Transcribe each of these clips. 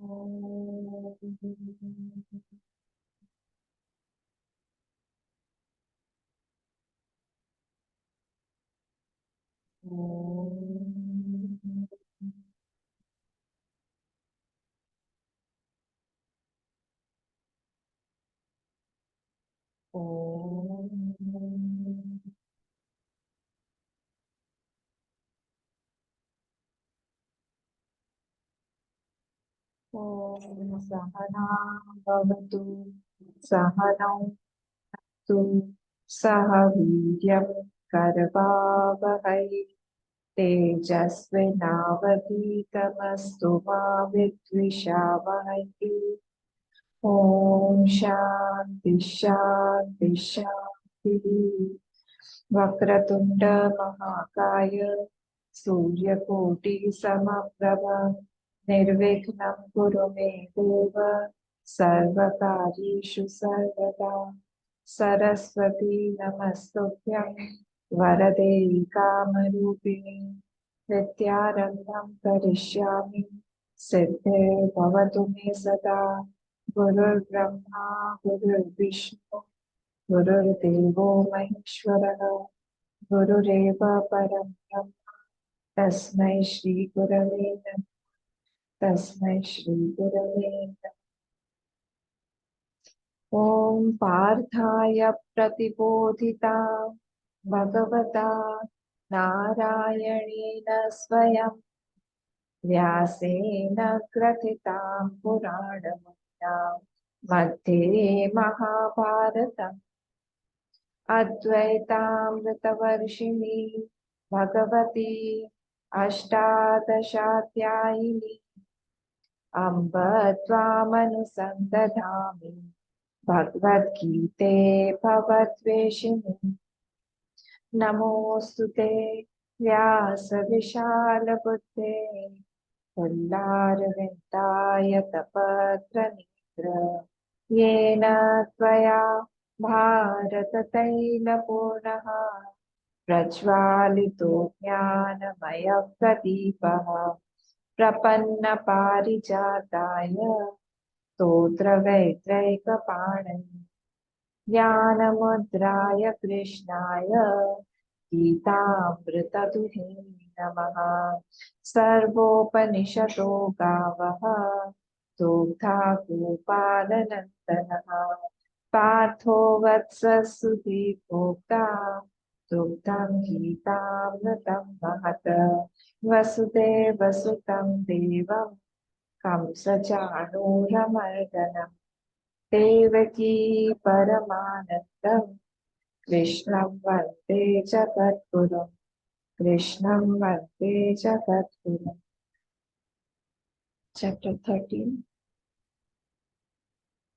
ओम। ओम सहना भवतु, सहनौ तु, सह वीर्यं करवावहै, तेजस्विनावधीतमस्तु मा विद्विषावहै। ओम शांति शांति शांति। वक्रतुंड महाकाय सूर्यकोटि समप्रभ निर्विघ्नं कुरु मे देव सर्वकार्येषु सर्वदा। सरस्वती नमस्तुभ्यं वरदे कामरूपिणि विद्यारम्भं करिष्यामि सिद्धिर्भवतु मे सदा। गुरुर्ब्रह्मा गुरुर्विष्णु गुरुर्देवो महेश्वरः गुरुरेव परं ब्रह्म तस्मै श्री गुरवे नमः। तस्मै श्री गुरवे नमः। ॐ पार्थाय प्रतिबोधिता भगवता नारायणेन स्वयं व्यासेन ग्रथितां पुराणमुख्यां मध्ये महाभारतम् अद्वैतामृतवर्षिणी भगवती अष्टादशाध्यायिनी अम्ब त्वामनुसन्दधामि भगवद्गीते भवद्वेषिणि। नमोऽस्तु ते व्यासविशालबुद्धे पुल्लारविन्दाय तपत्रनेत्र येन त्वया भारततैलपूर्णः प्रज्वालितो ज्ञानमयप्रदीपः प्रपन्नपारिजाताय स्तोत्रवेत्रैकपाणिने ज्ञानमुद्राय कृष्णाय गीतामृतदुहे नमः। सर्वोपनिषदो गावः दुग्धा गोपालनन्दनः पार्थो वत्ससुधीर्भोक्ता दुग्धं गीतामृतं महत्। वसुदेवसुतं देवं कंसचाणूरमर्दनम् देवकी परमानन्दं कृष्णं वन्दे जगद्गुरुं। कृष्णं वन्दे जगद्गुरुं। चैप्टर 13,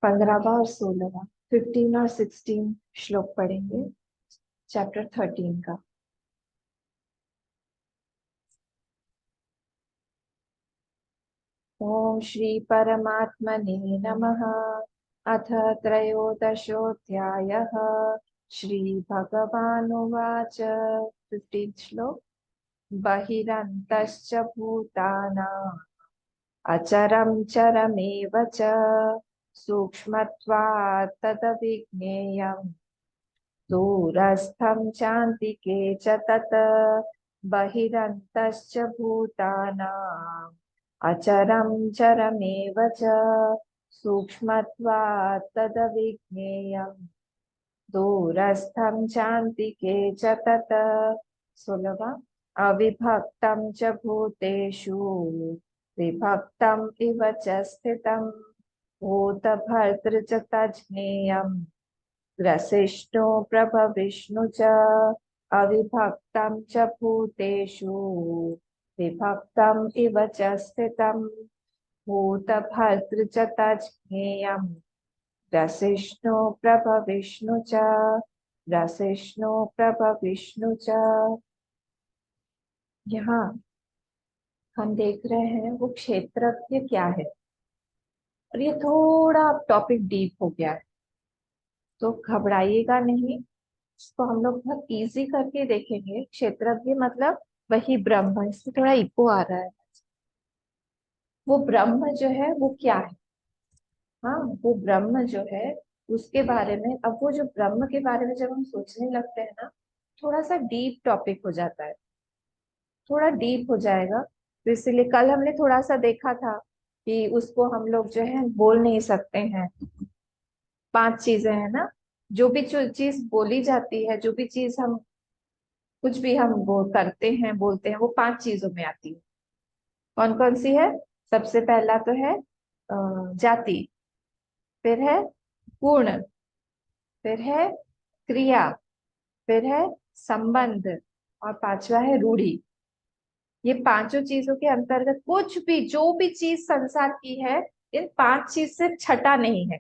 15वां और 16वां, 15 और 16 श्लोक पढ़ेंगे चैप्टर 13 का। ओम श्री परमात्मने नमः। अथ त्रयोदशोऽध्यायः। श्री भगवानुवाच। 15 श्लोक। बहिरन्तश्च भूतानाम् अचरं चरमेव च सूक्ष्मत्वात् तदविज्ञेयम् दूरस्थं चान्तिके च तत्। बहिरन्तश्च भूतानाम् अचरं चरमेव च सूक्ष्मत्वात् तदविज्ञेयम् दूरस्थं चान्तिके च तत्। 16वां। अविभक्तं च भूतेषु विभक्तम् इव च स्थितं भूतभर्तृ च तज्ज्ञेयम् ग्रसिष्णु प्रभविष्णु च। अविभक्तं च भूतेषु विभक्तम् इव च स्थितं भूतभर्तृ च तज्ज्ञेयम् ग्रसिष्णु प्रभविष्णु च। ग्रसिष्णु प्रभविष्णु च। यहाँ हम देख रहे हैं वो क्षेत्रज्ञ क्या है, और ये थोड़ा टॉपिक डीप हो गया है, तो घबराइएगा नहीं। इसको हम लोग बहुत इजी करके देखेंगे। क्षेत्रज्ञ मतलब वही ब्रह्म। इसमें थोड़ा इको आ रहा है। वो ब्रह्म जो है वो क्या है। हाँ, वो ब्रह्म जो है उसके बारे में, अब वो जो ब्रह्म के बारे में जब हम सोचने लगते हैं ना, थोड़ा सा डीप टॉपिक हो जाता है, थोड़ा डीप हो जाएगा। तो इसीलिए कल हमने थोड़ा सा देखा था कि उसको हम लोग जो है बोल नहीं सकते हैं। 5 चीजें हैं ना, जो भी जो चीज बोली जाती है, जो भी चीज हम, कुछ भी हम वो करते हैं बोलते हैं, वो 5 चीजों में आती है। कौन कौन सी है? सबसे पहला तो है जाति, फिर है गुण, फिर है क्रिया, फिर है संबंध, और पांचवा है रूढ़ी। ये पांचों चीजों के अंतर्गत कुछ भी जो भी चीज संसार की है, इन 5 चीज से छठा नहीं है,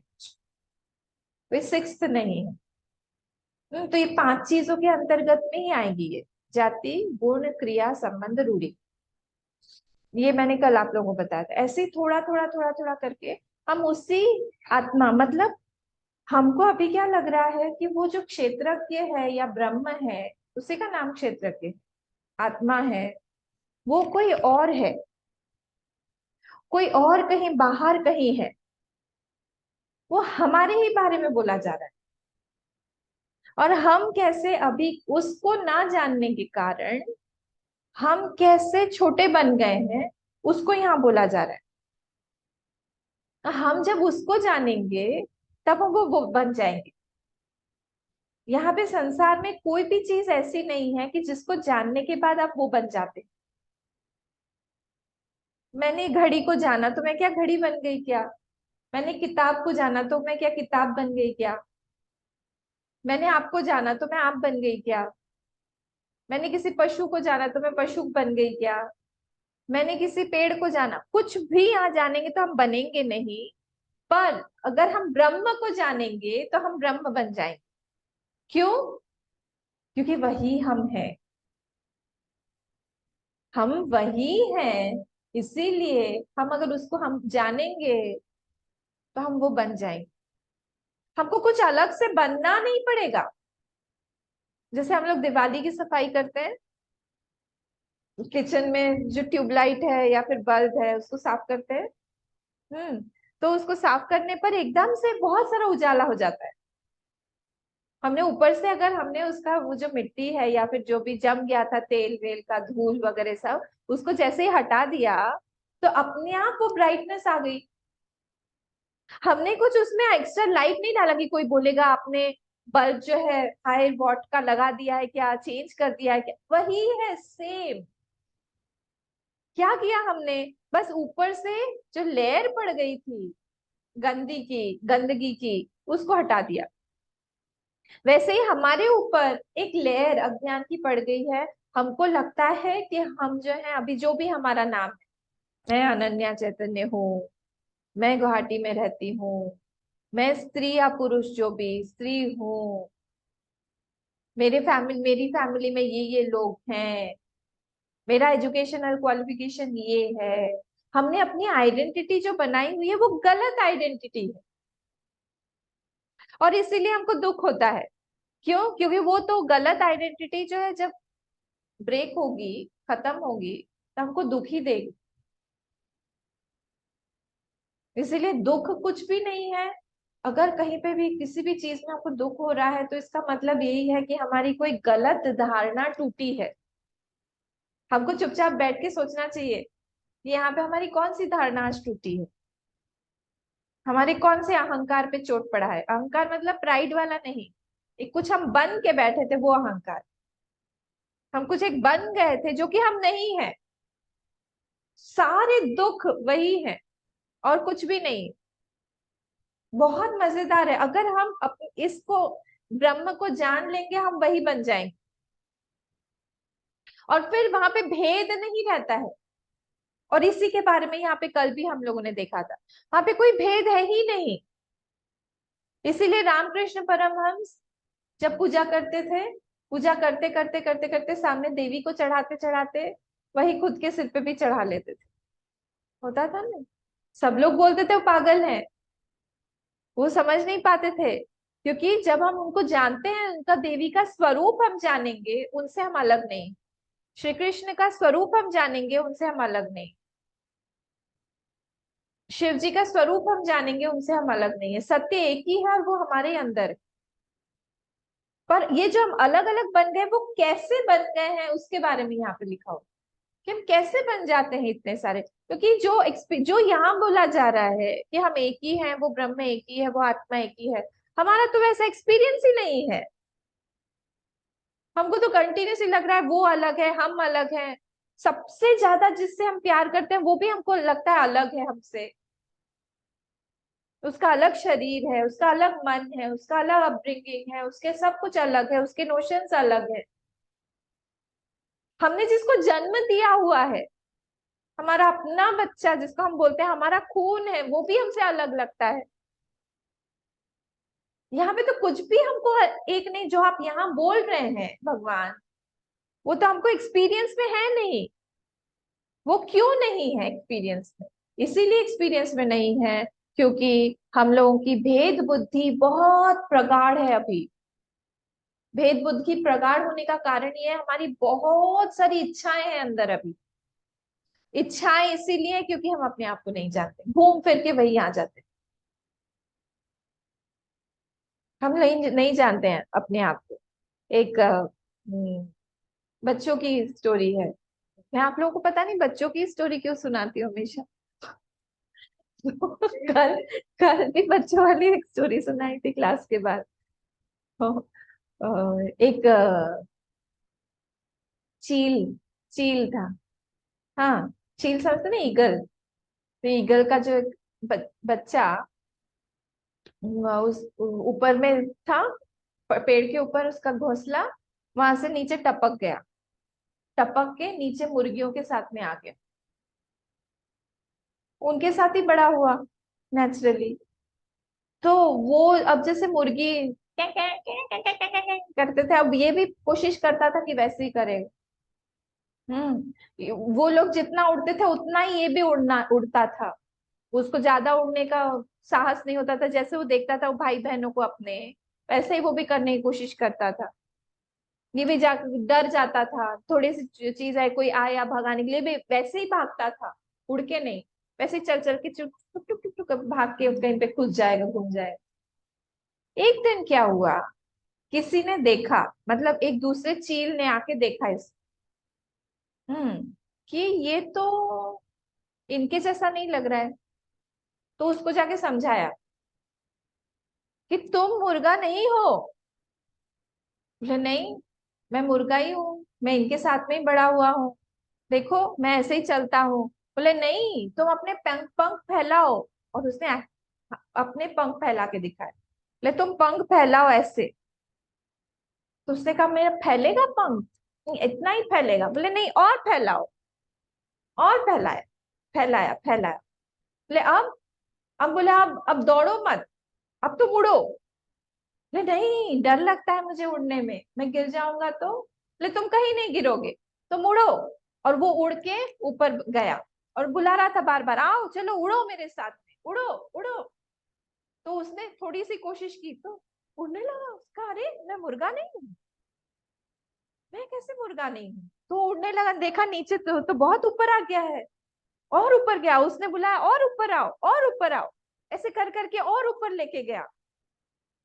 कोई सिक्स्थ नहीं है। तो ये 5 चीजों के अंतर्गत में ही आएगी ये, जाति गुण क्रिया संबंध रूढ़ी। ये मैंने कल आप लोगों को बताया था। ऐसे ही थोड़ा थोड़ा थोड़ा थोड़ा करके हम उसी आत्मा, मतलब हमको अभी क्या लग रहा है कि वो जो क्षेत्रज्ञ है या ब्रह्म है, उसी का नाम क्षेत्रज्ञ, आत्मा है, वो कोई और है, कोई और कहीं बाहर कहीं है। वो हमारे ही बारे में बोला जा रहा है, और हम कैसे अभी उसको ना जानने के कारण हम कैसे छोटे बन गए हैं, उसको यहाँ बोला जा रहा है। हम जब उसको जानेंगे तब हम वो बन जाएंगे। यहाँ पे संसार में कोई भी चीज ऐसी नहीं है कि जिसको जानने के बाद आप वो बन जाते। मैंने घड़ी को जाना तो मैं क्या घड़ी बन गई क्या? मैंने किताब को जाना तो मैं क्या किताब बन गई क्या? मैंने आपको जाना तो मैं आप बन गई क्या? मैंने किसी पशु को जाना तो मैं पशु बन गई क्या? मैंने किसी पेड़ को जाना, कुछ भी यहाँ जानेंगे तो हम बनेंगे नहीं। पर अगर हम ब्रह्म को जानेंगे तो हम ब्रह्म बन जाएंगे। क्यों? क्योंकि वही हम हैं, हम वही हैं। इसीलिए हम अगर उसको हम जानेंगे तो हम वो बन जाएंगे। हमको कुछ अलग से बनना नहीं पड़ेगा। जैसे हम लोग दिवाली की सफाई करते हैं, किचन में जो ट्यूबलाइट है या फिर बल्ब है उसको साफ करते हैं। हम्म। तो उसको साफ करने पर एकदम से बहुत सारा उजाला हो जाता है। हमने ऊपर से अगर हमने उसका वो जो मिट्टी है या फिर जो भी जम गया था, तेल वेल का धूल वगैरह सब, उसको जैसे ही हटा दिया तो अपने आप वो ब्राइटनेस आ गई। हमने कुछ उसमें एक्स्ट्रा लाइट नहीं डाला कि कोई बोलेगा आपने बल्ब जो है हाई वॉट का लगा दिया है क्या, चेंज कर दिया है क्या, वही है सेम। क्या किया हमने? बस ऊपर से जो लेयर पड़ गई थी गंदगी की, उसको हटा दिया। वैसे ही हमारे ऊपर एक लेयर अज्ञान की पड़ गई है। हमको लगता है कि हम जो है अभी जो भी हमारा नाम है, मैं अनन्या चैतन्य हूँ, मैं गुवाहाटी में रहती हूँ, मैं स्त्री या पुरुष जो भी स्त्री हूँ, मेरी फैमिली में ये लोग हैं, मेरा एजुकेशनल क्वालिफिकेशन ये है। हमने अपनी आइडेंटिटी जो बनाई हुई है वो गलत आइडेंटिटी है, और इसीलिए हमको दुख होता है। क्यों? क्योंकि वो तो गलत आइडेंटिटी जो है जब ब्रेक होगी, खत्म होगी, तो हमको दुख ही देगी। इसीलिए दुख कुछ भी नहीं है। अगर कहीं पे भी किसी भी चीज में आपको दुख हो रहा है तो इसका मतलब यही है कि हमारी कोई गलत धारणा टूटी है। हमको चुपचाप बैठ के सोचना चाहिए कि यहाँ पे हमारी कौन सी धारणा आज टूटी है, हमारे कौन से अहंकार पे चोट पड़ा है। अहंकार मतलब प्राइड वाला नहीं, एक कुछ हम बन के बैठे थे वो अहंकार। हम कुछ एक बन गए थे जो कि हम नहीं है। सारे दुख वही है और कुछ भी नहीं। बहुत मजेदार है, अगर हम इसको ब्रह्म को जान लेंगे हम वही बन जाएंगे, और फिर वहां पे भेद नहीं रहता है। और इसी के बारे में यहाँ पे कल भी हम लोगों ने देखा था, वहां पे कोई भेद है ही नहीं। इसीलिए रामकृष्ण परमहंस जब पूजा करते थे, पूजा करते करते करते करते सामने देवी को चढ़ाते चढ़ाते वही खुद के सिर पे भी चढ़ा लेते थे। होता था ना, सब लोग बोलते थे वो पागल है, वो समझ नहीं पाते थे। क्योंकि जब हम उनको जानते हैं, उनका देवी का स्वरूप हम जानेंगे, उनसे हम अलग नहीं। श्री कृष्ण का स्वरूप हम जानेंगे, उनसे हम अलग नहीं। शिव जी का स्वरूप हम जानेंगे, उनसे हम अलग नहीं है, सत्य एक ही है और वो हमारे अंदर है। पर ये जो हम अलग अलग बन गए, वो कैसे बन गए हैं उसके बारे में यहाँ पे लिखा हो कि हम कैसे बन जाते हैं इतने सारे। क्योंकि जो यहाँ बोला जा रहा है कि हम एक ही हैं, वो ब्रह्म एक ही है, वो आत्मा एक ही है, हमारा तो वैसा एक्सपीरियंस ही नहीं है। हमको तो कंटिन्यूसली लग रहा है वो अलग है, हम अलग हैं। सबसे ज्यादा जिससे हम प्यार करते हैं वो भी हमको लगता है अलग है हमसे। उसका अलग शरीर है, उसका अलग मन है, उसका अलग अपब्रिंगिंग है, उसके सब कुछ अलग है, उसके नोशंस अलग है। हमने जिसको जन्म दिया हुआ है, हमारा अपना बच्चा जिसको हम बोलते हैं हमारा खून है, वो भी हमसे अलग लगता है। यहाँ पे तो कुछ भी हमको एक नहीं, जो आप यहाँ बोल रहे हैं भगवान, वो तो हमको एक्सपीरियंस में है नहीं। वो क्यों नहीं है एक्सपीरियंस में? इसीलिए एक्सपीरियंस में नहीं है क्योंकि हम लोगों की भेद बुद्धि बहुत प्रगाढ़ है अभी। भेद बुद्धि प्रगाढ़ होने का कारण ये है, हमारी बहुत सारी इच्छाएं हैं अंदर अभी। इच्छाएं इसीलिए क्योंकि हम अपने आप को नहीं जानते, घूम फिर के वही आ जाते हैं। हम नहीं नहीं जानते हैं अपने आप को। एक बच्चों की स्टोरी है। मैं आप लोगों को पता नहीं बच्चों की स्टोरी क्यों सुनाती हूँ हमेशा। कल कल भी बच्चों वाली एक स्टोरी सुनाई थी क्लास के बाद। तो, एक चील चील था। हाँ, चील समझते ना, ईगल। तो ईगल का जो एक बच्चा उस ऊपर में था, पेड़ के ऊपर उसका घोंसला, वहां से नीचे टपक गया। टपक के नीचे मुर्गियों के साथ में आ गया, उनके साथ ही बड़ा हुआ नेचुरली। तो वो अब जैसे मुर्गी क्या क्या क्या क्या क्या क्या करते थे, अब ये भी कोशिश करता था कि वैसे ही करे। वो लोग जितना उड़ते थे उतना ही ये भी उड़ता था। उसको ज्यादा उड़ने का साहस नहीं होता था, जैसे वो देखता था वो भाई बहनों को अपने, वैसे ही वो भी करने की कोशिश करता था। ये भी डर जाता था, थोड़ी सी चीज है कोई आया भगाने के लिए भी वैसे ही भागता था, उड़ के नहीं। वैसे ही चल चल के चुप टुक टुक टुक टुक भाग के कहीं पे घुस जाएगा, घूम जाएगा। एक दिन क्या हुआ, किसी ने देखा, मतलब एक दूसरे चील ने आके देखा इस कि ये तो इनके जैसा नहीं लग रहा है। तो उसको जाके समझाया कि तुम मुर्गा नहीं हो। बोले नहीं, मैं मुर्गा ही हूँ, मैं इनके साथ में ही बड़ा हुआ हूँ, देखो मैं ऐसे ही चलता हूँ। बोले नहीं, तुम अपने पंख पंख फैलाओ। और उसने अपने पंख फैला के दिखाए। बोले तुम पंख फैलाओ ऐसे। तो उसने कहा मेरा फैलेगा पंख? नहीं, इतना ही फैलेगा। बोले नहीं, और फैलाओ। और फैलाया, फैलाया फैलाया। बोले अब बोले अब दौड़ो मत, अब तुम उड़ो। बोले नहीं, डर लगता है मुझे उड़ने में, मैं गिर जाऊंगा तो। बोले तुम कहीं नहीं गिरोगे, तुम उड़ो। और वो उड़ के ऊपर गया और बुला रहा था बार बार, आओ चलो उड़ो मेरे साथ में, उड़ो उड़ो। तो उसने थोड़ी सी कोशिश की तो उड़ने लगा। उसका अरे मैं मुर्गा नहीं हूँ, मैं कैसे मुर्गा नहीं हूँ? तो उड़ने लगा, देखा नीचे तो बहुत ऊपर आ गया है। और ऊपर गया, उसने बुलाया और ऊपर आओ और ऊपर आओ। ऐसे कर करके और ऊपर लेके गया।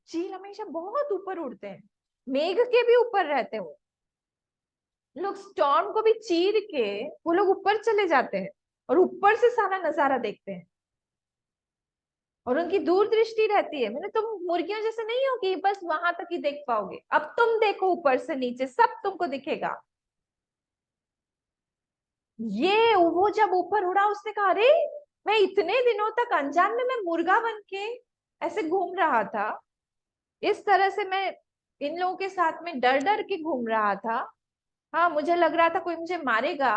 चील हमेशा बहुत ऊपर उड़ते हैं, मेघ के भी ऊपर रहते हैं वो लोग। स्टॉर्म को भी चीर के वो लोग ऊपर चले जाते हैं और ऊपर से सारा नजारा देखते हैं। और उनकी दूरदृष्टि रहती है, मैंने तुम मुर्गियों जैसे नहीं हो कि बस वहां तक ही देख पाओगे, अब तुम देखो ऊपर से नीचे सब तुमको दिखेगा। ये वो जब ऊपर उड़ा उसने कहा अरे, मैं इतने दिनों तक अनजान में मैं मुर्गा बन के ऐसे घूम रहा था, इस तरह से मैं इन लोगों के साथ में डर डर के घूम रहा था। हाँ, मुझे लग रहा था कोई मुझे मारेगा,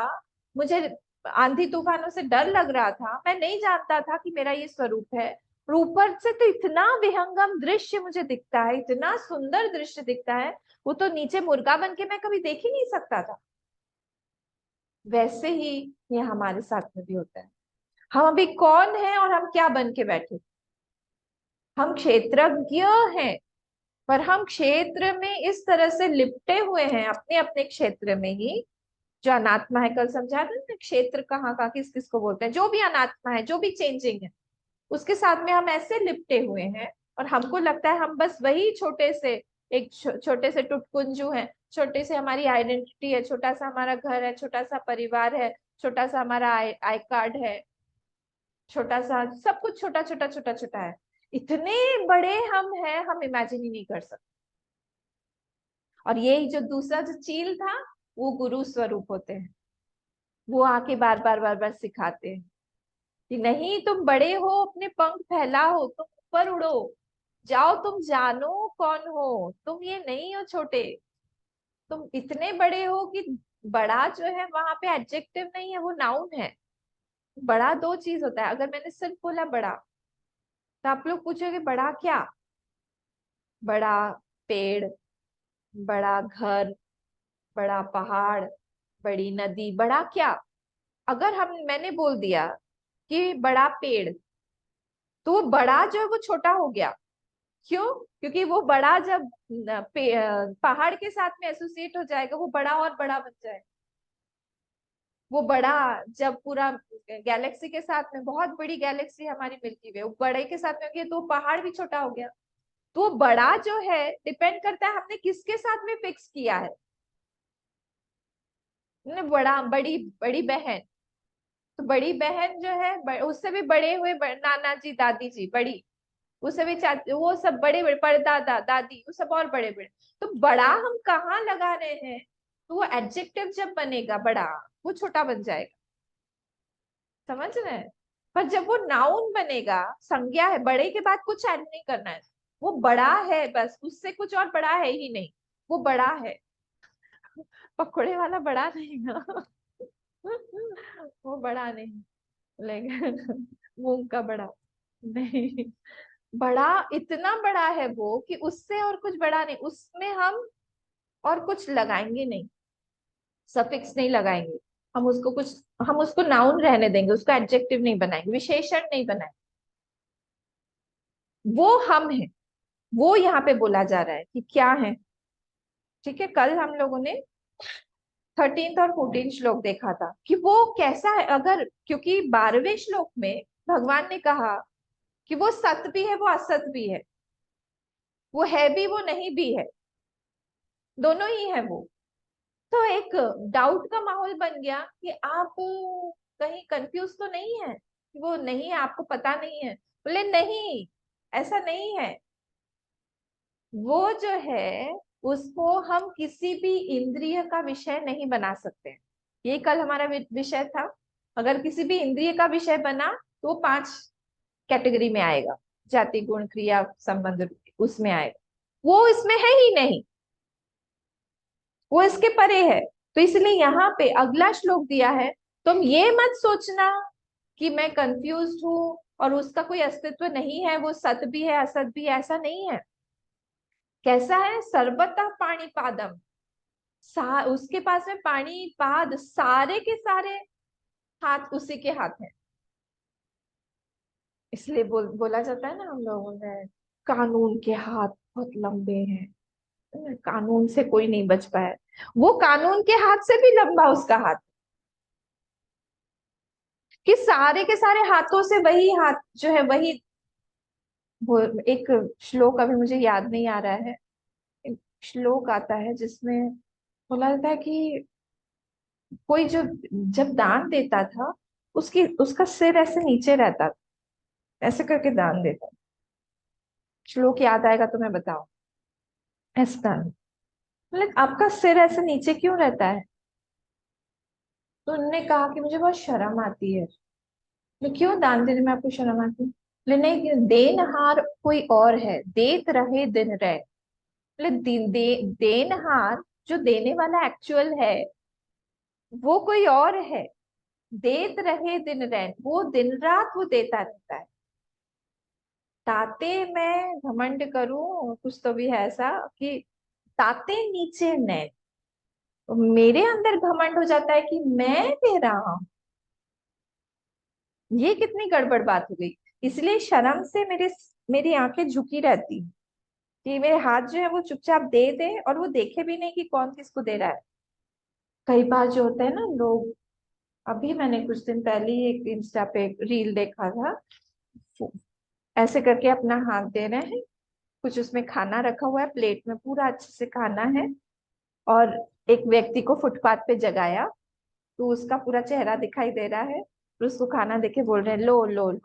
मुझे आंधी तूफानों से डर लग रहा था, मैं नहीं जानता था कि मेरा ये स्वरूप है। और ऊपर से तो इतना विहंगम दृश्य मुझे दिखता है, इतना सुंदर दृश्य दिखता है, वो तो नीचे मुर्गा बन के मैं कभी देख ही नहीं सकता था। वैसे ही ये हमारे साथ में भी होता है। हम अभी कौन है और हम क्या बन के बैठे? हम क्षेत्रज्ञ हैं, पर हम क्षेत्र में इस तरह से लिपटे हुए हैं अपने अपने क्षेत्र में ही, जो अनात्मा है, कल समझा था ना क्षेत्र कहाँ का किस किस को बोलते हैं, जो भी अनात्मा है, जो भी चेंजिंग है, उसके साथ में हम ऐसे लिपटे हुए हैं। और हमको लगता है हम बस वही छोटे से एक छोटे से टुटपुंजू है, छोटे से हमारी आइडेंटिटी है, छोटा सा हमारा घर है, छोटा सा परिवार है, छोटा सा हमारा आई कार्ड है, छोटा सा सब कुछ छोटा छोटा छोटा छोटा है। इतने बड़े हम हैं, हम इमेजिन ही नहीं कर सकते। और ये जो दूसरा जो चील था, वो गुरु स्वरूप होते हैं। वो आके बार बार बार बार सिखाते हैं कि नहीं, तुम बड़े हो, अपने पंख फैलाओ, तुम ऊपर उड़ो, जाओ, तुम जानो कौन हो, तुम ये नहीं हो छोटे, तुम इतने बड़े हो कि बड़ा जो है वहां पे एडजेक्टिव नहीं है, वो नाउन है। बड़ा दो चीज होता है। अगर मैंने सिर्फ बोला बड़ा, तो आप लोग पूछोगे बड़ा क्या? बड़ा पेड़, बड़ा घर, बड़ा पहाड़, बड़ी नदी, बड़ा क्या? अगर हम मैंने बोल दिया कि बड़ा पेड़, तो वो बड़ा जो है वो छोटा हो गया। क्यों? क्योंकि वो बड़ा जब पहाड़ के साथ में एसोसिएट हो जाएगा, वो बड़ा और बड़ा बन जाएगा। वो बड़ा जब पूरा गैलेक्सी के साथ में, बहुत बड़ी गैलेक्सी हमारी मिल्की वे, वो बड़े के साथ में होगी तो पहाड़ भी छोटा हो गया। तो वो बड़ा जो है डिपेंड करता है हमने किसके साथ में फिक्स किया है। हमने बड़ा, बड़ी बड़ी बहन, तो बड़ी बहन जो है उससे भी बड़े हुए नाना जी, दादी जी, बड़ी, उससे भी वो सब बड़े बड़े, परदादा दादी, वो सब और बड़े बड़े। तो बड़ा हम कहाँ लगा रहे हैं? तो वो एडजेक्टिव जब बनेगा बड़ा, वो छोटा बन जाएगा। समझ रहे हैं? पर जब वो नाउन बनेगा, संज्ञा है, बड़े के बाद कुछ ऐड नहीं करना है, वो बड़ा है बस, उससे कुछ और बड़ा है ही नहीं। वो बड़ा है, पकोड़े वाला बड़ा नहीं ना। वो बड़ा नहीं, लेकिन मूंग का बड़ा नहीं। बड़ा इतना बड़ा है वो कि उससे और कुछ बड़ा नहीं, उसमें हम और कुछ लगाएंगे नहीं, सफिक्स नहीं लगाएंगे। हम उसको नाउन रहने देंगे, उसको एडजेक्टिव नहीं बनाएंगे, विशेषण नहीं बनाएंगे। वो हम है, वो यहाँ पे बोला जा रहा है कि क्या है। ठीक है, कल हम लोगों ने 13th और 14th श्लोक देखा था कि वो कैसा है। अगर क्योंकि 12वें श्लोक में भगवान ने कहा कि वो सत भी है, वो असत भी है, वो है भी, वो नहीं भी है, दोनों ही है वो। तो एक डाउट का माहौल बन गया कि आप कहीं कंफ्यूज तो नहीं है कि वो नहीं है, आपको पता नहीं है। बोले नहीं, ऐसा नहीं है। वो जो है उसको हम किसी भी इंद्रिय का विषय नहीं बना सकते हैं। ये कल हमारा विषय था। अगर किसी भी इंद्रिय का विषय बना तो वो 5 कैटेगरी में आएगा, जाति गुण क्रिया संबंध, उसमें आएगा। वो इसमें है ही नहीं, वो इसके परे है। तो इसलिए यहाँ पे अगला श्लोक दिया है, तुम ये मत सोचना कि मैं कंफ्यूज हूं और उसका कोई अस्तित्व नहीं है, वो सत भी है असत भी है, ऐसा नहीं है। कैसा है? सर्वतः पाणी पादम, उसके पास में पानी पाद, सारे के सारे हाथ उसी के हाथ है। इसलिए बोला जाता है ना हम लोगों में, कानून के हाथ बहुत लंबे हैं, कानून से कोई नहीं बच पाया। वो कानून के हाथ से भी लंबा उसका हाथ, कि सारे के सारे हाथों से वही हाथ जो है वही। वो एक श्लोक अभी मुझे याद नहीं आ रहा है, एक श्लोक आता है जिसमें बोला जाता है कि कोई जो जब दान देता था, उसकी उसका सिर ऐसे नीचे रहता था, ऐसे करके दान देता। श्लोक याद आएगा तो मैं बताऊं। ऐसे दान, मतलब आपका सिर ऐसे नीचे क्यों रहता है? तो उन्होंने कहा कि मुझे बहुत शर्म आती है। मैं क्यों दान देने में आपको शर्म आती है? बोले नहीं, देनहार कोई और है, देत रहे दिन रहे। बोले देनहार जो देने वाला एक्चुअल है, वो कोई और है। देत रहे दिन रैन, वो दिन रात वो देता रहता है। ताते मैं घमंड करूं, कुछ तो भी है ऐसा कि ताते नीचे नैन, तो मेरे अंदर घमंड हो जाता है कि मैं दे रहा हूं। ये कितनी गड़बड़ बात हो गई। इसलिए शर्म से मेरी आंखें झुकी रहती हैं कि मेरे हाथ जो है वो चुपचाप दे दे और वो देखे भी नहीं कि कौन किसको दे रहा है। कई बार जो होता है ना लोग, अभी मैंने कुछ दिन पहले ही एक इंस्टा पे रील देखा था, ऐसे करके अपना हाथ दे रहे हैं, कुछ उसमें खाना रखा हुआ है, प्लेट में पूरा अच्छे से खाना है, और एक व्यक्ति को फुटपाथ पे जगाया, तो उसका पूरा चेहरा दिखाई दे रहा है, और उसको खाना देके बोल रहे हैं लो लो लो।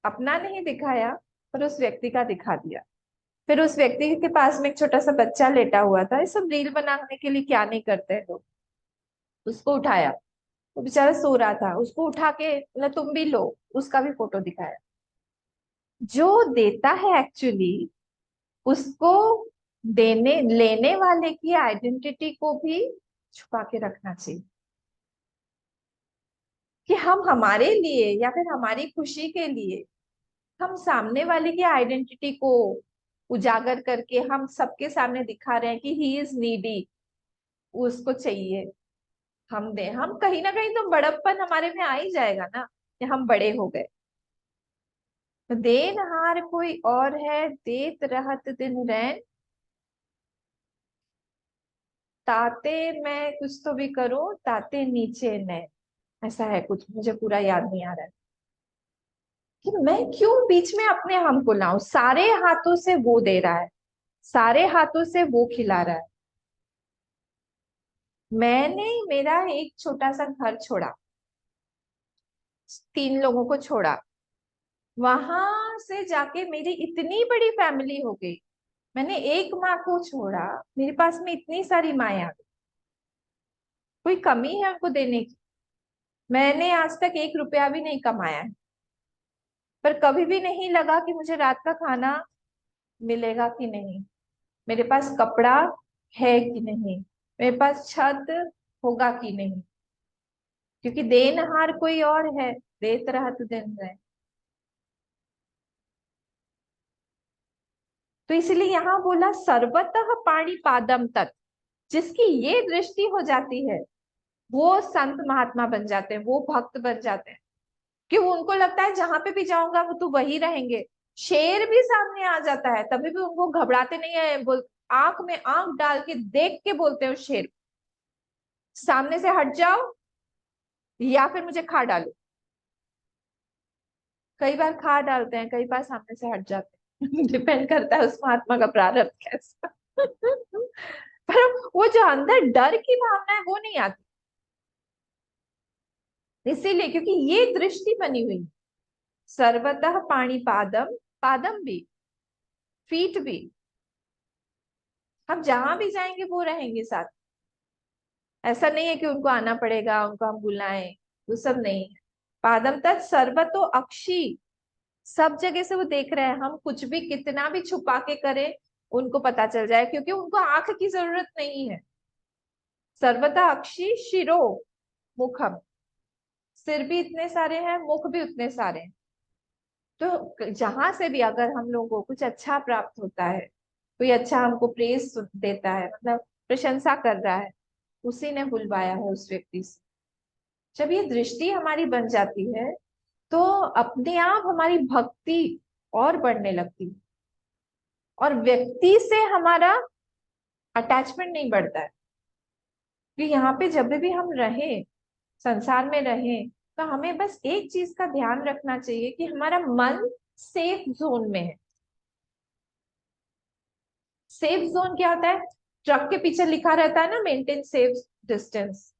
अपना नहीं दिखाया, पर उस व्यक्ति का दिखा दिया। फिर उस व्यक्ति के पास में एक छोटा सा बच्चा लेटा हुआ था, ये सब रील बनाने के लिए क्या नहीं करते हैं लोग। उसको उठाया, वो बेचारा सो रहा था, उसको उठा के बोला तुम भी लो, उसका भी फोटो दिखाया। जो देता है एक्चुअली, उसको देने लेने वाले की आइडेंटिटी को भी छुपा के रखना चाहिए, कि हम हमारे लिए या फिर हमारी खुशी के लिए हम सामने वाले की आइडेंटिटी को उजागर करके हम सबके सामने दिखा रहे हैं कि ही इज नीडी, उसको चाहिए हम दे, हम कहीं ना कहीं तो बड़प्पन हमारे में आ ही जाएगा ना, कि हम बड़े हो गए। तो देनहार कोई और है, देत रहत दिन रैन, ताते मैं कुछ तो भी करूं, ताते नीचे नैन, ऐसा है कुछ, मुझे पूरा याद नहीं आ रहा है। कि मैं क्यों बीच में अपने हम को लाऊं, सारे हाथों से वो दे रहा है, सारे हाथों से वो खिला रहा है। मैंने मेरा एक छोटा सा घर छोड़ा, 3 लोगों को छोड़ा, वहां से जाके मेरी इतनी बड़ी फैमिली हो गई। मैंने एक माँ को छोड़ा, मेरे पास में इतनी सारी माएँ आ गई। कोई कमी है उनको देने की? मैंने आज तक 1 रुपया भी नहीं कमाया है, पर कभी भी नहीं लगा कि मुझे रात का खाना मिलेगा कि नहीं, मेरे पास कपड़ा है कि नहीं, मेरे पास छत होगा कि नहीं, क्योंकि देनहार कोई और है, देत रहत दिन रहे। तो इसलिए यहाँ बोला सर्वतः पाणी पादम तत्, जिसकी ये दृष्टि हो जाती है, वो संत महात्मा बन जाते हैं, वो भक्त बन जाते हैं। कि वो उनको लगता है जहां पे भी जाऊंगा वो तो वही रहेंगे। शेर भी सामने आ जाता है तभी भी उनको घबराते नहीं है, बोल आंख में आंख डाल के देख के बोलते हैं उस शेर को, सामने से हट जाओ या फिर मुझे खा डालो। कई बार खा डालते हैं, कई बार सामने से हट जाते हैं डिपेंड करता है उस महात्मा का प्रारब्ध कैसा पर वो जो अंदर डर की भावना है वो नहीं आती, इसीलिए क्योंकि ये दृष्टि बनी हुई। सर्वतः पाणी पादम, पादम भी, फीट भी, हम जहां भी जाएंगे वो रहेंगे साथ। ऐसा नहीं है कि उनको आना पड़ेगा, उनको हम बुलाएं, वो सब नहीं है। पादम तक सर्वतो अक्षी, सब जगह से वो देख रहे हैं, हम कुछ भी कितना भी छुपा के करें उनको पता चल जाए, क्योंकि उनको आंख की जरूरत नहीं है। सर्वथा अक्षी शिरो मुखम, सिर भी इतने सारे हैं, मुख भी उतने सारे हैं। तो जहां से भी अगर हम लोगों को कुछ अच्छा प्राप्त होता है, कोई अच्छा हमको प्रेज देता है, मतलब प्रशंसा कर रहा है, उसी ने बुलवाया है उस व्यक्ति से। जब ये दृष्टि हमारी बन जाती है, तो अपने आप हमारी भक्ति और बढ़ने लगती है, और व्यक्ति से हमारा अटैचमेंट नहीं बढ़ता है। कि यहाँ पे जब भी हम रहे, संसार में रहे, तो हमें बस एक चीज का ध्यान रखना चाहिए कि हमारा मन सेफ जोन में है। सेफ जोन क्या होता है? ट्रक के पीछे लिखा रहता है ना, मेंटेन सेफ डिस्टेंस।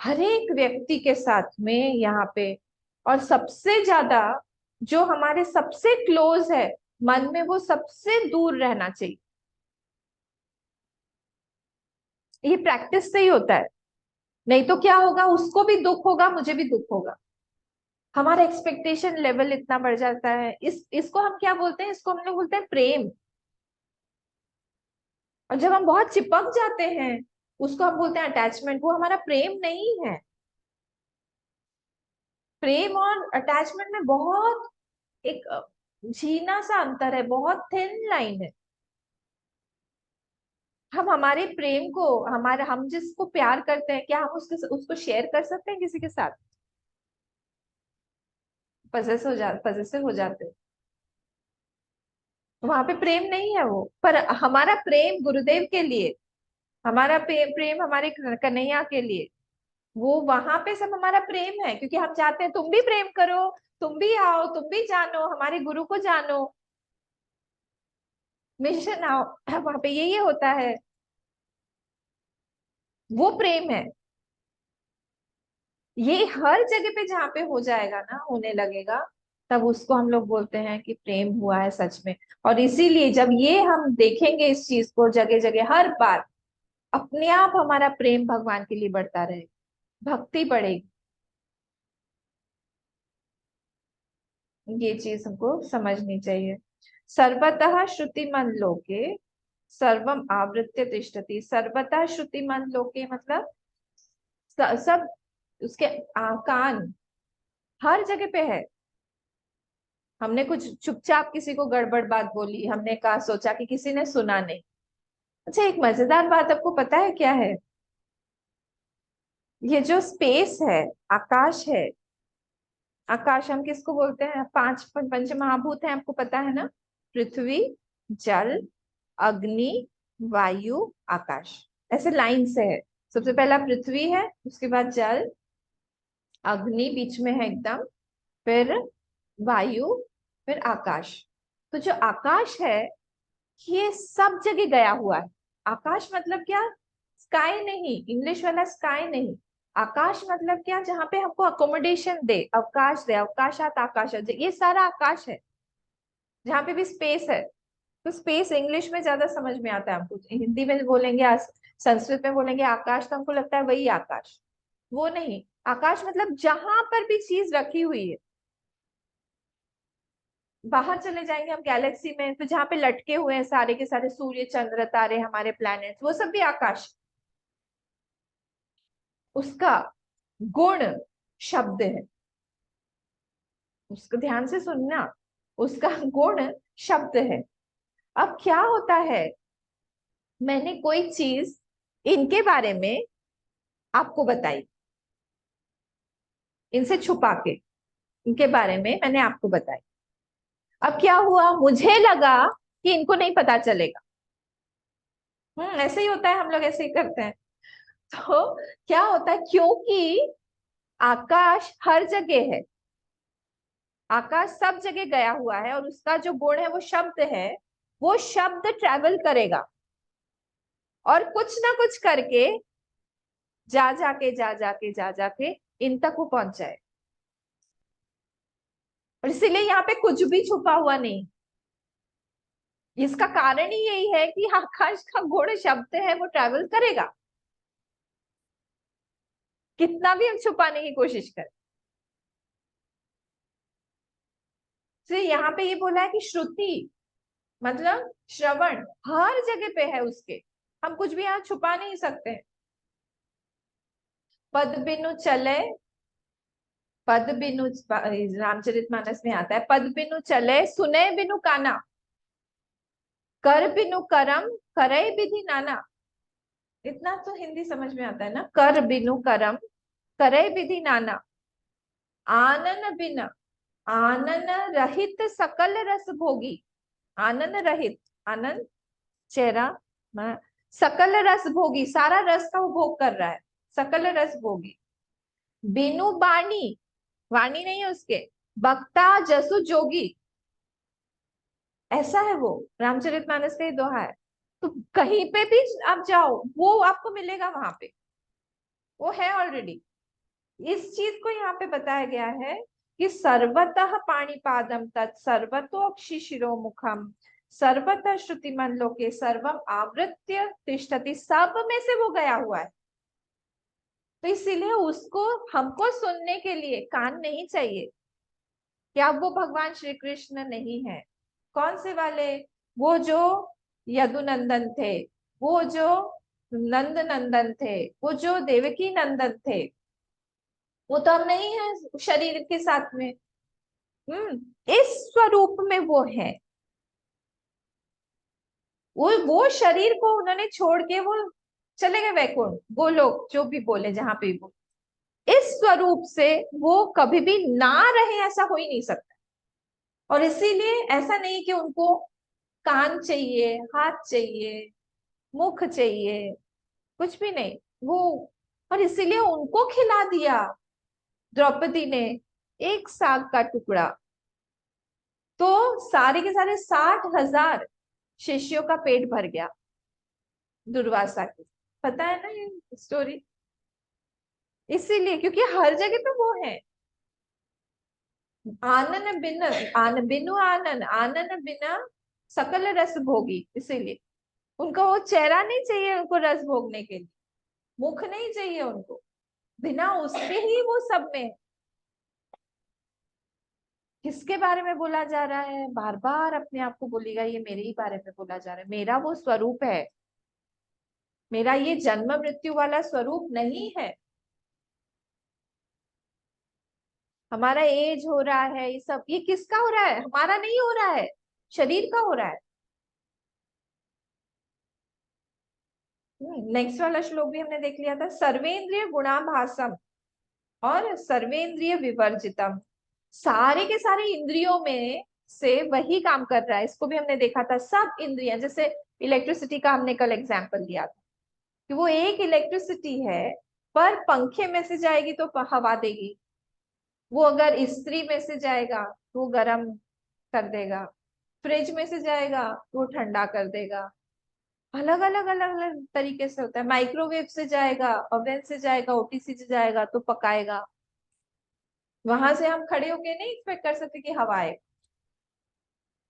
हर एक व्यक्ति के साथ में यहाँ पे, और सबसे ज्यादा जो हमारे सबसे क्लोज है, मन में वो सबसे दूर रहना चाहिए। ये प्रैक्टिस से ही होता है, नहीं तो क्या होगा, उसको भी दुख होगा, मुझे भी दुख होगा। हमारा एक्सपेक्टेशन लेवल इतना बढ़ जाता है, इसको हम क्या बोलते हैं, इसको हम लोग बोलते हैं प्रेम। और जब हम बहुत चिपक जाते हैं, उसको हम बोलते हैं अटैचमेंट। वो हमारा प्रेम नहीं है। प्रेम और अटैचमेंट में बहुत एक झीना सा अंतर है, बहुत थिन लाइन है। हम हमारे प्रेम को, हमारे हम जिसको प्यार करते हैं, क्या हम उसको शेयर कर सकते हैं किसी के साथ? पजेसिव हो जाते हैं, वहां पे प्रेम नहीं है वो। पर हमारा प्रेम गुरुदेव के लिए, हमारा प्रेम हमारे कन्हैया के लिए, वो वहां पे सब हमारा प्रेम है, क्योंकि हम चाहते हैं तुम भी प्रेम करो, तुम भी आओ, तुम भी जानो हमारे गुरु को जानो, मिशन आओ। वहां पे यही होता है, वो प्रेम है। ये हर जगह पे जहाँ पे हो जाएगा ना, होने लगेगा, तब उसको हम लोग बोलते हैं कि प्रेम हुआ है सच में। और इसीलिए जब ये हम देखेंगे इस चीज को जगह जगह हर बार, अपने आप हमारा प्रेम भगवान के लिए बढ़ता रहेगा, भक्ति बढ़ेगी। ये चीज हमको समझनी चाहिए। सर्वतः श्रुतिमन लोके सर्वम आवृत्य तिष्ठति। सर्वतः श्रुतिमन लोके मतलब सब उसके कान हर जगह पे है। हमने कुछ चुपचाप किसी को गड़बड़ बात बोली, हमने कहा सोचा कि किसी ने सुना नहीं। अच्छा, एक मजेदार बात आपको पता है क्या है? ये जो स्पेस है, आकाश है, आकाश हम किसको बोलते हैं? पांच पंच महाभूत हैं, आपको पता है ना? पृथ्वी, जल, अग्नि, वायु, आकाश, ऐसे लाइन से है। सबसे पहला पृथ्वी है, उसके बाद जल, अग्नि बीच में है एकदम, फिर वायु, फिर आकाश। तो जो आकाश है, ये सब जगह गया हुआ है। आकाश मतलब क्या? स्काई नहीं, इंग्लिश वाला स्काई नहीं। आकाश मतलब क्या? जहाँ पे हमको अकोमोडेशन दे, अवकाश दे, अवकाशात आकाश, ये सारा आकाश है, जहाँ पे भी स्पेस है। तो स्पेस इंग्लिश में ज्यादा समझ में आता है हमको, हिंदी में बोलेंगे संस्कृत में बोलेंगे आकाश, तो हमको लगता है वही आकाश। वो नहीं, आकाश मतलब जहां पर भी चीज रखी हुई है। बाहर चले जाएंगे हम गैलेक्सी में, तो जहाँ पे लटके हुए हैं सारे के सारे सूर्य चंद्र तारे, हमारे प्लैनेट, वो सब भी आकाश। उसका गुण शब्द है, उसको ध्यान से सुनना। उसका गुण शब्द है। अब क्या होता है, मैंने कोई चीज इनके बारे में आपको बताई, इनसे छुपा के, इनके बारे में मैंने आपको बताई। अब क्या हुआ, मुझे लगा कि इनको नहीं पता चलेगा। ऐसे ही होता है, हम लोग ऐसे ही करते हैं। तो क्या होता है, क्योंकि आकाश हर जगह है, आकाश सब जगह गया हुआ है, और उसका जो गुण है वो शब्द है। वो शब्द ट्रेवल करेगा और कुछ ना कुछ करके जा जाके इन तक वो पहुंच जाए। और इसीलिए यहाँ पे कुछ भी छुपा हुआ नहीं। इसका कारण ही यही है कि आकाश का गुण शब्द है, वो ट्रेवल करेगा, कितना भी हम छुपाने की कोशिश करें। तो यहाँ पे ये बोला है कि श्रुति मतलब श्रवण हर जगह पे है उसके, हम कुछ भी यहाँ छुपा नहीं सकते। पद बिनु चले, पद बिनु, रामचरितमानस में आता है, पद बिनु चले सुने बिनु काना, कर बिनु करम करे विधि नाना। इतना तो हिंदी समझ में आता है ना, कर बिनु करम करे विधि नाना, आनन बिना आनन रहित सकल रस भोगी। आनन रहित, आनंद चेहरा, सकल रस भोगी, सारा रस का वो भोग कर रहा है, सकल रस भोगी। बिनु बाणी, वाणी नहीं है उसके, बक्ता जसु जोगी, ऐसा है वो। रामचरितमानस का ही दोहा है। तो कहीं पे भी आप जाओ, वो आपको मिलेगा वहां पे, वो है ऑलरेडी। इस चीज को यहाँ पे बताया गया है कि सर्वतः पाणिपादम तत् सर्वतोक्षि शिरोमुखम सर्वतः श्रुतिमन लोके सर्वम आवृत्य तिष्ठति, सब में से वो गया हुआ है। तो इसीलिए उसको हमको सुनने के लिए कान नहीं चाहिए। क्या वो भगवान श्री कृष्ण नहीं है? कौन से वाले? वो जो यदुनंदन थे, वो जो नंद नंदन थे, वो जो देवकी नंदन थे, वो तो अब नहीं है शरीर के साथ में। इस स्वरूप में वो है। वो शरीर को उन्होंने छोड़ के वो चले गए वैकुंठ, गोलोक, जो भी बोले, जहां पे भी बोले। इस स्वरूप से वो कभी भी ना रहे, ऐसा हो ही नहीं सकता। और इसीलिए ऐसा नहीं कि उनको कान चाहिए, हाथ चाहिए, मुख चाहिए, कुछ भी नहीं। वो, और इसीलिए उनको खिला दिया द्रौपदी ने एक साग का टुकड़ा, तो सारे के सारे 60,000 शिष्यों का पेट भर गया दुर्वासा के। पता है ना ये स्टोरी? इसीलिए क्योंकि हर जगह पे वो है। आनन बिन बिनु आनन, आनन बिना सकल रस भोगी। इसीलिए उनको वो चेहरा नहीं चाहिए, उनको रस भोगने के लिए मुख नहीं चाहिए उनको, बिना उसके ही वो सब में। किसके बारे में बोला जा रहा है? बार बार अपने आप को बोलेगा ये मेरे ही बारे में बोला जा रहा है। मेरा वो स्वरूप है, मेरा ये जन्म मृत्यु वाला स्वरूप नहीं है। हमारा एज हो रहा है, ये सब ये किसका हो रहा है? हमारा नहीं हो रहा है, शरीर का हो रहा है। नेक्स्ट वाला श्लोक भी हमने देख लिया था। सर्वेंद्रिय गुणाभासम और सर्वेंद्रिय विवर्जितम। सारे के सारे इंद्रियों में से वही काम कर रहा है, इसको भी हमने देखा था। सब इंद्रियां, जैसे इलेक्ट्रिसिटी का हमने कल एग्जांपल लिया था कि वो एक इलेक्ट्रिसिटी है, पर पंखे में से जाएगी तो हवा देगी, वो अगर इस्त्री में से जाएगा तो वो गर्म कर देगा, फ्रिज में से जाएगा तो वो ठंडा कर देगा। अलग अलग अलग अलग तरीके से होता है। माइक्रोवेव से जाएगा, ओवन से जाएगा, ओटीसी से जाएगा तो पकाएगा। वहां से हम खड़े होके नहीं एक्सपेक्ट कर सकते कि हवा आए।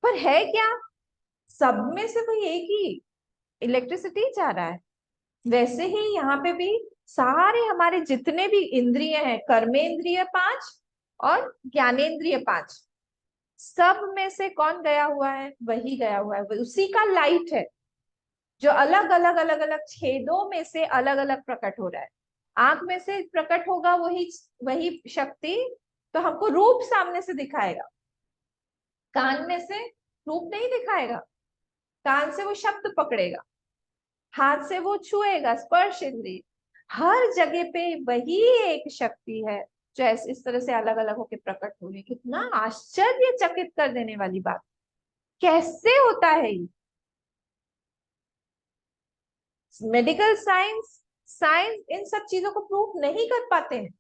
पर है क्या, सब में से वही एक ही इलेक्ट्रिसिटी जा रहा है। वैसे ही यहाँ पे भी सारे हमारे जितने भी इंद्रिय हैं, कर्मेंद्रिय 5 और ज्ञानेन्द्रिय 5, सब में से कौन गया हुआ है? वही गया हुआ है, उसी का लाइट है जो अलग अलग अलग अलग छेदों में से अलग अलग प्रकट हो रहा है। आंख में से प्रकट होगा वही वही शक्ति, तो हमको रूप सामने से दिखाएगा। कान में से रूप नहीं दिखाएगा, कान से वो शब्द पकड़ेगा, हाथ से वो छुएगा, स्पर्श इंद्रिय। हर जगह पे वही एक शक्ति है जो इस तरह से अलग अलग होकर प्रकट हो रही है। कितना आश्चर्यचकित कर देने वाली बात! कैसे होता है ये? मेडिकल साइंस, साइंस इन सब चीजों को प्रूव नहीं कर पाते हैं।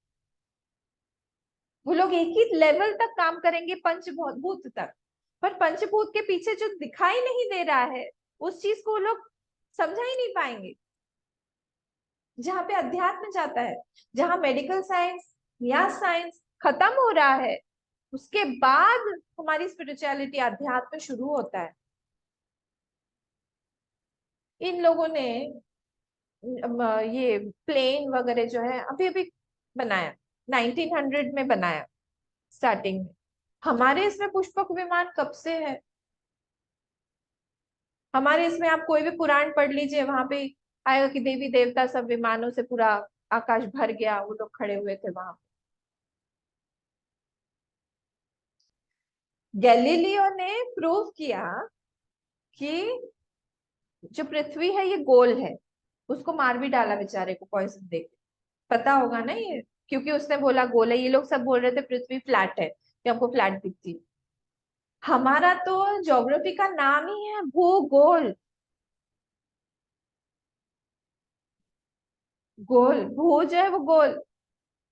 वो लोग एक ही लेवल तक काम करेंगे, पंचभूत तक, पर पंचभूत के पीछे जो दिखाई नहीं दे रहा है उस चीज को वो लोग समझा ही नहीं पाएंगे। जहाँ पे अध्यात्म जाता है, जहाँ मेडिकल साइंस या साइंस खत्म हो रहा है, उसके बाद हमारी स्पिरिचुअलिटी, अध्यात्म शुरू होता है। इन लोगों ने ये प्लेन वगैरह जो है अभी अभी बनाया, 1900 में बनाया स्टार्टिंग में। हमारे इसमें पुष्पक विमान कब से है? हमारे इसमें आप कोई भी पुराण पढ़ लीजिए, वहां पे आएगा कि देवी देवता सब विमानों से पूरा आकाश भर गया, वो लोग खड़े हुए थे वहां। गैलीलियो ने प्रूव किया कि जो पृथ्वी है ये गोल है। उसको मार भी डाला बेचारे को पॉइजन दे के। पता होगा ना ये, क्योंकि उसने बोला गोल है। ये लोग सब बोल रहे थे पृथ्वी फ्लैट है, कि हमको फ्लैट दिखती है। हमारा तो ज्योग्राफी का नाम ही है भूगोल। गोल, भू जो है वो गोल,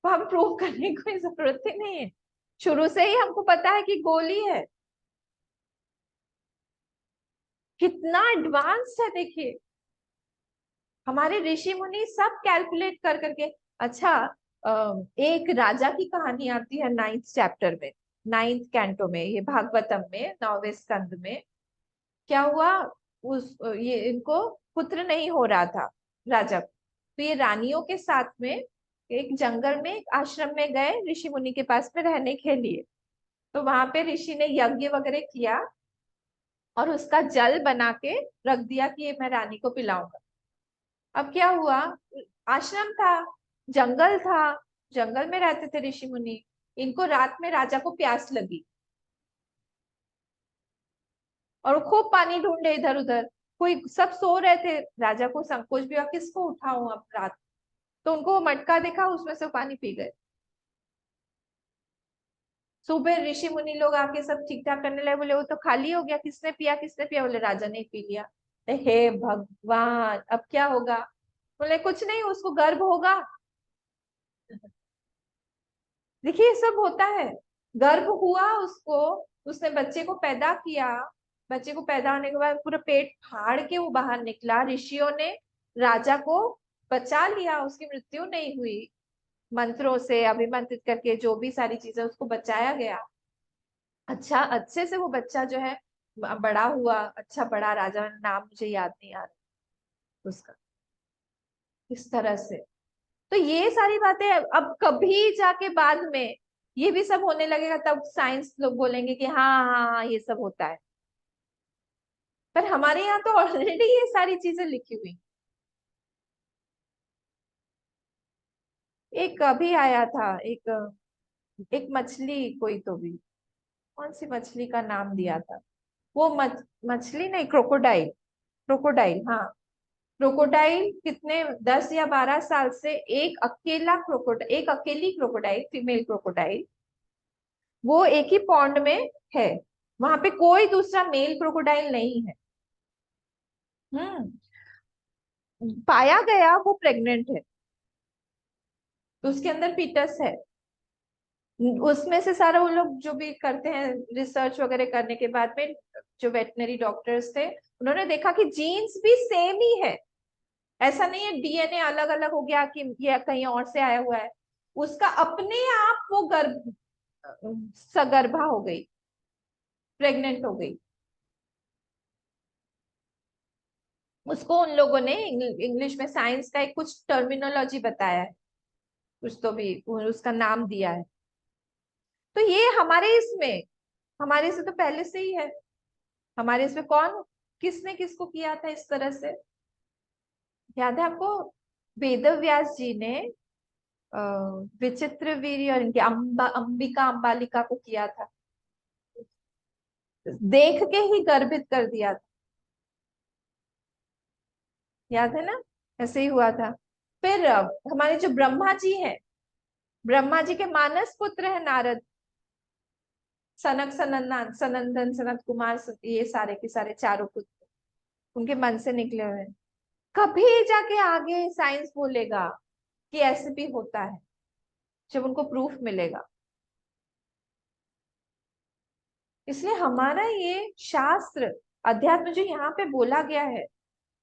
तो हम प्रूव करने की कोई जरूरत ही नहीं है। शुरू से ही हमको पता है कि गोल ही है। कितना एडवांस है देखिए। हमारे ऋषि मुनि सब कैलकुलेट कर करके। अच्छा, एक राजा की कहानी आती है 9th चैप्टर में, 9th कैंटो में, ये भागवतम में 9वें स्कंद में। क्या हुआ? उस ये इनको पुत्र नहीं हो रहा था राजा को। तो ये रानियों के साथ में एक जंगल में, एक आश्रम में गए ऋषि मुनि के पास में रहने के लिए। तो वहां पे ऋषि ने यज्ञ वगैरह किया और उसका जल बना के रख दिया कि ये मैं रानी को पिलाऊंगा। अब क्या हुआ? आश्रम था, जंगल था, जंगल में रहते थे ऋषि मुनि। इनको रात में राजा को प्यास लगी और वो खूब पानी ढूंढे इधर उधर। कोई, सब सो रहे थे, राजा को संकोच भी हुआ किसको उठाऊं अब रात। तो उनको वो मटका दिखा, उसमें से पानी पी गए। सुबह ऋषि मुनि लोग आके सब ठीक ठाक करने लगे, बोले वो तो खाली हो गया, किसने पिया किसने पिया? बोले राजा ने पी लिया। हे भगवान, अब क्या होगा? बोले कुछ नहीं, उसको गर्भ होगा। देखिए ये सब होता है। गर्भ हुआ उसको, उसने बच्चे को पैदा किया। बच्चे को पैदा होने के बाद पूरा पेट फाड़ के वो बाहर निकला। ऋषियों ने राजा को बचा लिया, उसकी मृत्यु नहीं हुई। मंत्रों से अभिमंत्रित करके जो भी सारी चीजें, उसको बचाया गया। अच्छा, अच्छे से वो बच्चा जो है बड़ा हुआ, अच्छा बड़ा राजा, नाम मुझे याद नहीं आ रहा उसका। इस तरह से तो ये सारी बातें अब कभी जाके बाद में ये भी सब होने लगेगा, तब साइंस लोग बोलेंगे कि हाँ हाँ हाँ ये सब होता है। पर हमारे यहाँ तो ऑलरेडी ये सारी चीजें लिखी हुई। एक अभी आया था, एक एक मछली कोई तो भी, कौन सी मछली का नाम दिया था वो मछली नहीं, क्रोकोडाइल। क्रोकोडाइल, हाँ। क्रोकोडाइल कितने 10 या 12 साल से एक अकेला क्रोकोडाइल, एक अकेली क्रोकोडाइल, फीमेल क्रोकोडाइल, वो एक ही पॉन्ड में है। वहां पे कोई दूसरा मेल क्रोकोडाइल नहीं है। हम्म। पाया गया वो प्रेग्नेंट है, तो उसके अंदर फीटस है। उसमें से सारा वो लोग जो भी करते हैं रिसर्च वगैरह करने के बाद में, जो वेटनरी डॉक्टर्स थे, उन्होंने देखा कि जीन्स भी सेम ही है। ऐसा नहीं है डीएनए अलग अलग हो गया कि ये कहीं और से आया हुआ है। उसका अपने आप वो गर्भ सगर्भा हो गई, प्रेग्नेंट हो गई। उसको उन लोगों ने इंग्लिश में साइंस का एक कुछ टर्मिनोलॉजी बताया है, कुछ तो भी उसका नाम दिया है। तो ये हमारे इसमें, हमारे से तो पहले से ही है। हमारे इसमें कौन, किसने किसको किया था इस तरह से, याद है आपको? वेद व्यास जी ने अ, विचित्र वीर्य और इनकी अंबिका अंबालिका को किया था, देख के ही गर्भित कर दिया था। याद है ना? ऐसे ही हुआ था। फिर हमारे जो ब्रह्मा जी हैं, ब्रह्मा जी के मानस पुत्र है नारद, सनक सनंदन सनंदन सनत कुमार, ये सारे के सारे चारों पुत्र उनके मन से निकले हुए हैं। कभी जाके आगे साइंस बोलेगा कि ऐसे भी होता है, जब उनको प्रूफ मिलेगा। इसलिए हमारा ये शास्त्र, अध्यात्म जो यहाँ पे बोला गया है,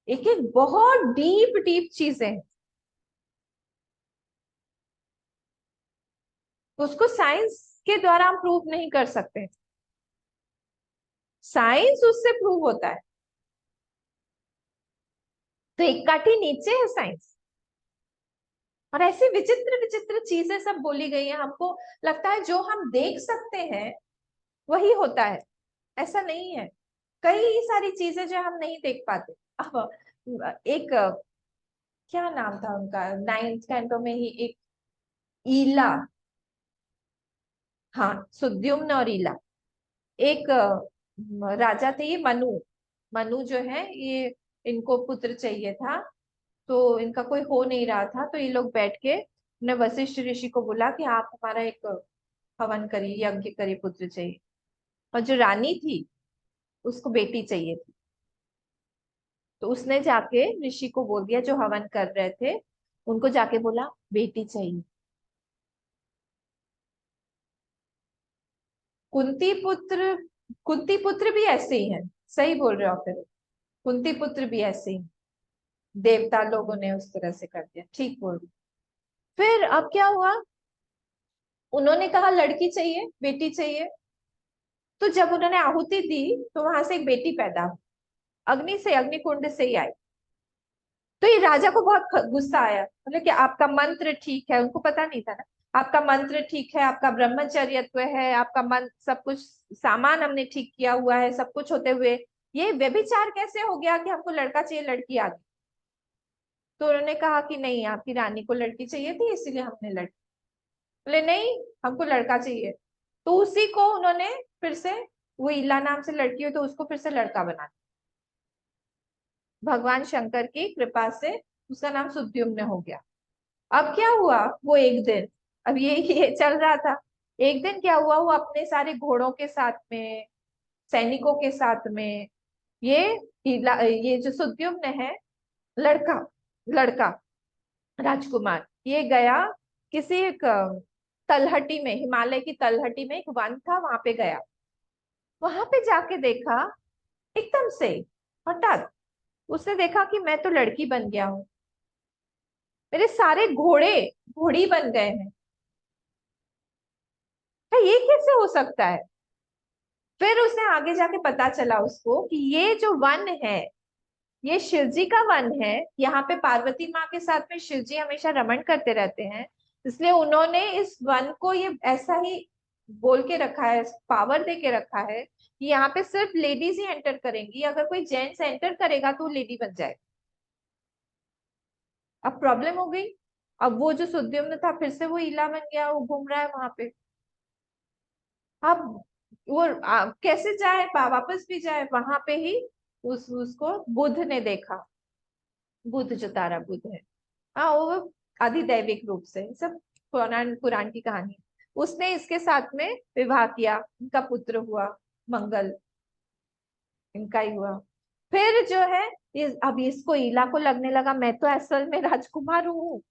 एक एक बहुत डीप डीप चीजें हैं। उसको साइंस के द्वारा हम प्रूव नहीं कर सकते। साइंस उससे प्रूव होता है। तो एक काठी नीचे है साइंस। और ऐसी विचित्र विचित्र चीजें सब बोली गई हैं, हमको लगता है जो हम देख सकते हैं वही होता है। ऐसा नहीं है। कई सारी चीजें जो हम नहीं देख पाते। अब एक क्या नाम था उनका, नाइन्थ कैंटो में ही एक ईला, हाँ सुद्युम्न और ईला, एक राजा थे ये मनु। मनु जो है ये, इनको पुत्र चाहिए था, तो इनका कोई हो नहीं रहा था, तो ये लोग बैठ के ने वशिष्ठ ऋषि को बोला कि आप हमारा एक हवन करिए, यज्ञ करिए, पुत्र चाहिए। और जो रानी थी उसको बेटी चाहिए थी। तो उसने जाके ऋषि को बोल दिया, जो हवन कर रहे थे उनको जाके बोला बेटी चाहिए। कुंती पुत्र, कुंती पुत्र भी ऐसे ही है। सही बोल रहे हो आप फिर, कुंती पुत्र भी ऐसे ही, देवता लोगों ने उस तरह से कर दिया, ठीक बोल रहे हो। फिर अब क्या हुआ, उन्होंने कहा लड़की चाहिए, बेटी चाहिए। तो जब उन्होंने आहुति दी तो वहां से एक बेटी पैदा हुई, अग्नि से, अग्निकुंड से ही आई। तो ये राजा को बहुत गुस्सा आया, बोले कि आपका मंत्र ठीक है, उनको पता नहीं था ना। आपका मंत्र ठीक है, आपका ब्रह्मचर्यत्व है, आपका मन सब कुछ, सामान हमने ठीक किया हुआ है, सब कुछ होते हुए ये व्यभिचार कैसे हो गया कि हमको लड़का चाहिए, लड़की आ गई। तो उन्होंने कहा कि नहीं, आपकी रानी को लड़की चाहिए थी इसीलिए हमने लड़की। बोले नहीं, हमको लड़का चाहिए। तो उसी को उन्होंने फिर से, वो इला नाम से लड़की हो तो उसको फिर से लड़का बना दिया। भगवान शंकर की कृपा से उसका नाम सुद्युम्न हो गया। अब क्या हुआ, वो एक दिन, अब ये चल रहा था। एक दिन क्या हुआ, वो अपने सारे घोड़ों के साथ में, सैनिकों के साथ में, ये ये जो सुद्युम्न है, लड़का, लड़का राजकुमार ये गया किसी एक तलहटी में, हिमालय की तलहटी में एक वन था, वहां पे गया। वहां पे जाके देखा, एकदम से हठात उसने देखा कि मैं तो लड़की बन गया हूँ, मेरे सारे घोड़े घोड़ी बन गए हैं। तो ये कैसे हो सकता है? फिर उसने आगे जाके पता चला उसको कि ये जो वन है, ये शिव जी का वन है। यहाँ पे पार्वती माँ के साथ में शिव जी हमेशा रमण करते रहते हैं, इसलिए उन्होंने इस वन को ये ऐसा ही बोल के रखा है, पावर दे के रखा है कि यहाँ पे सिर्फ लेडीज ही एंटर करेंगी, अगर कोई जेंट्स एंटर करेगा तो लेडी बन जाए। अब प्रॉब्लम हो गई। अब वो जो सुद्युम्न था फिर से वो ईला बन गया, वो घूम रहा है वहां पे। अब वो कैसे जाए, वापस भी जाए वहां पे ही। उसको बुद्ध ने देखा, बुद्ध जो तारा बुद्ध है, हाँ वो अधिदैविक रूप से, सब पुराण पुराण की कहानी। उसने इसके साथ में विवाह किया, इनका पुत्र हुआ मंगल, इनका ही हुआ। फिर जो है अब इसको ईला को लगने लगा मैं तो असल में राजकुमार हूँ,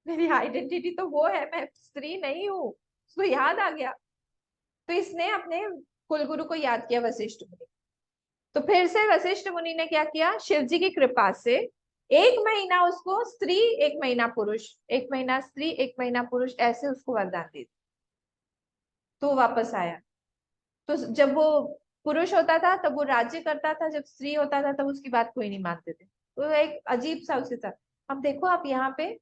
मेरी आइडेंटिटी तो वो है, मैं स्त्री नहीं हूँ। उसको याद आ गया, तो इसने अपने कुलगुरु को याद किया, वशिष्ठ मुनि। तो फिर से वशिष्ठ मुनि ने क्या किया, शिव जी की कृपा से 1 महीना उसको स्त्री, 1 महीना पुरुष, 1 महीना स्त्री 1 महीना पुरुष, ऐसे उसको वरदान दी। तो वो वापस आया। तो जब वो पुरुष होता था तब वो राज्य करता था, जब स्त्री होता था तब उसकी बात कोई नहीं मानते थे। तो एक अजीब सा उसके साथ। अब देखो आप यहाँ पे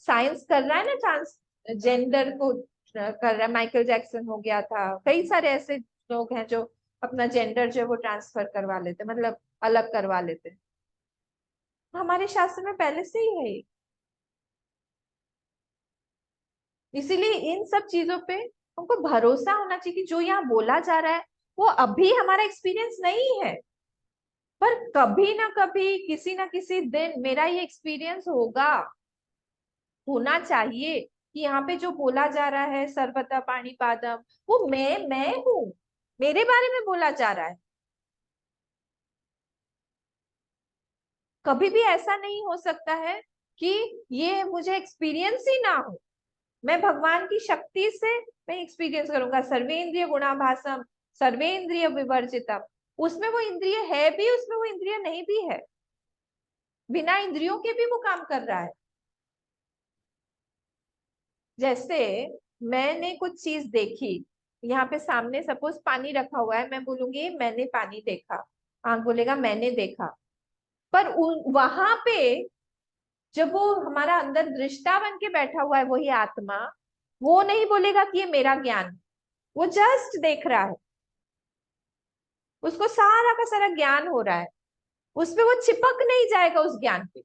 साइंस कर रहा है ना, ट्रांसजेंडर को कर रहा है। माइकल जैक्सन हो गया था, कई सारे ऐसे लोग हैं जो अपना जेंडर जो है वो ट्रांसफर करवा लेते, मतलब अलग करवा लेते। हमारे शास्त्र में पहले से ही है ये। इसीलिए इन सब चीजों पे हमको भरोसा होना चाहिए कि जो यहाँ बोला जा रहा है वो अभी हमारा एक्सपीरियंस नहीं है, पर कभी ना कभी किसी ना किसी दिन मेरा ये एक्सपीरियंस होगा, होना चाहिए कि यहाँ पे जो बोला जा रहा है सर्वदा पाणिपादम, वो मैं हूँ, मेरे बारे में बोला जा रहा है। कभी भी ऐसा नहीं हो सकता है कि ये मुझे एक्सपीरियंस ही ना हो। मैं भगवान की शक्ति से मैं एक्सपीरियंस करूंगा। सर्वेंद्रिय गुणाभासम, सर्वेंद्रिय विवर्जितम, उसमें वो इंद्रिय है भी, उसमें वो इंद्रिय नहीं भी है, बिना इंद्रियों के भी वो काम कर रहा है। जैसे मैंने कुछ चीज देखी, यहाँ पे सामने सपोज पानी रखा हुआ है, मैं बोलूंगी मैंने पानी देखा, आंख बोलेगा मैंने देखा। पर वहां पे जब वो हमारा अंदर दृष्टा बन के बैठा हुआ है वही आत्मा, वो नहीं बोलेगा कि ये मेरा ज्ञान है, वो जस्ट देख रहा है, उसको सारा का सारा ज्ञान हो रहा है, उसपे वो चिपक नहीं जाएगा उस ज्ञान पे।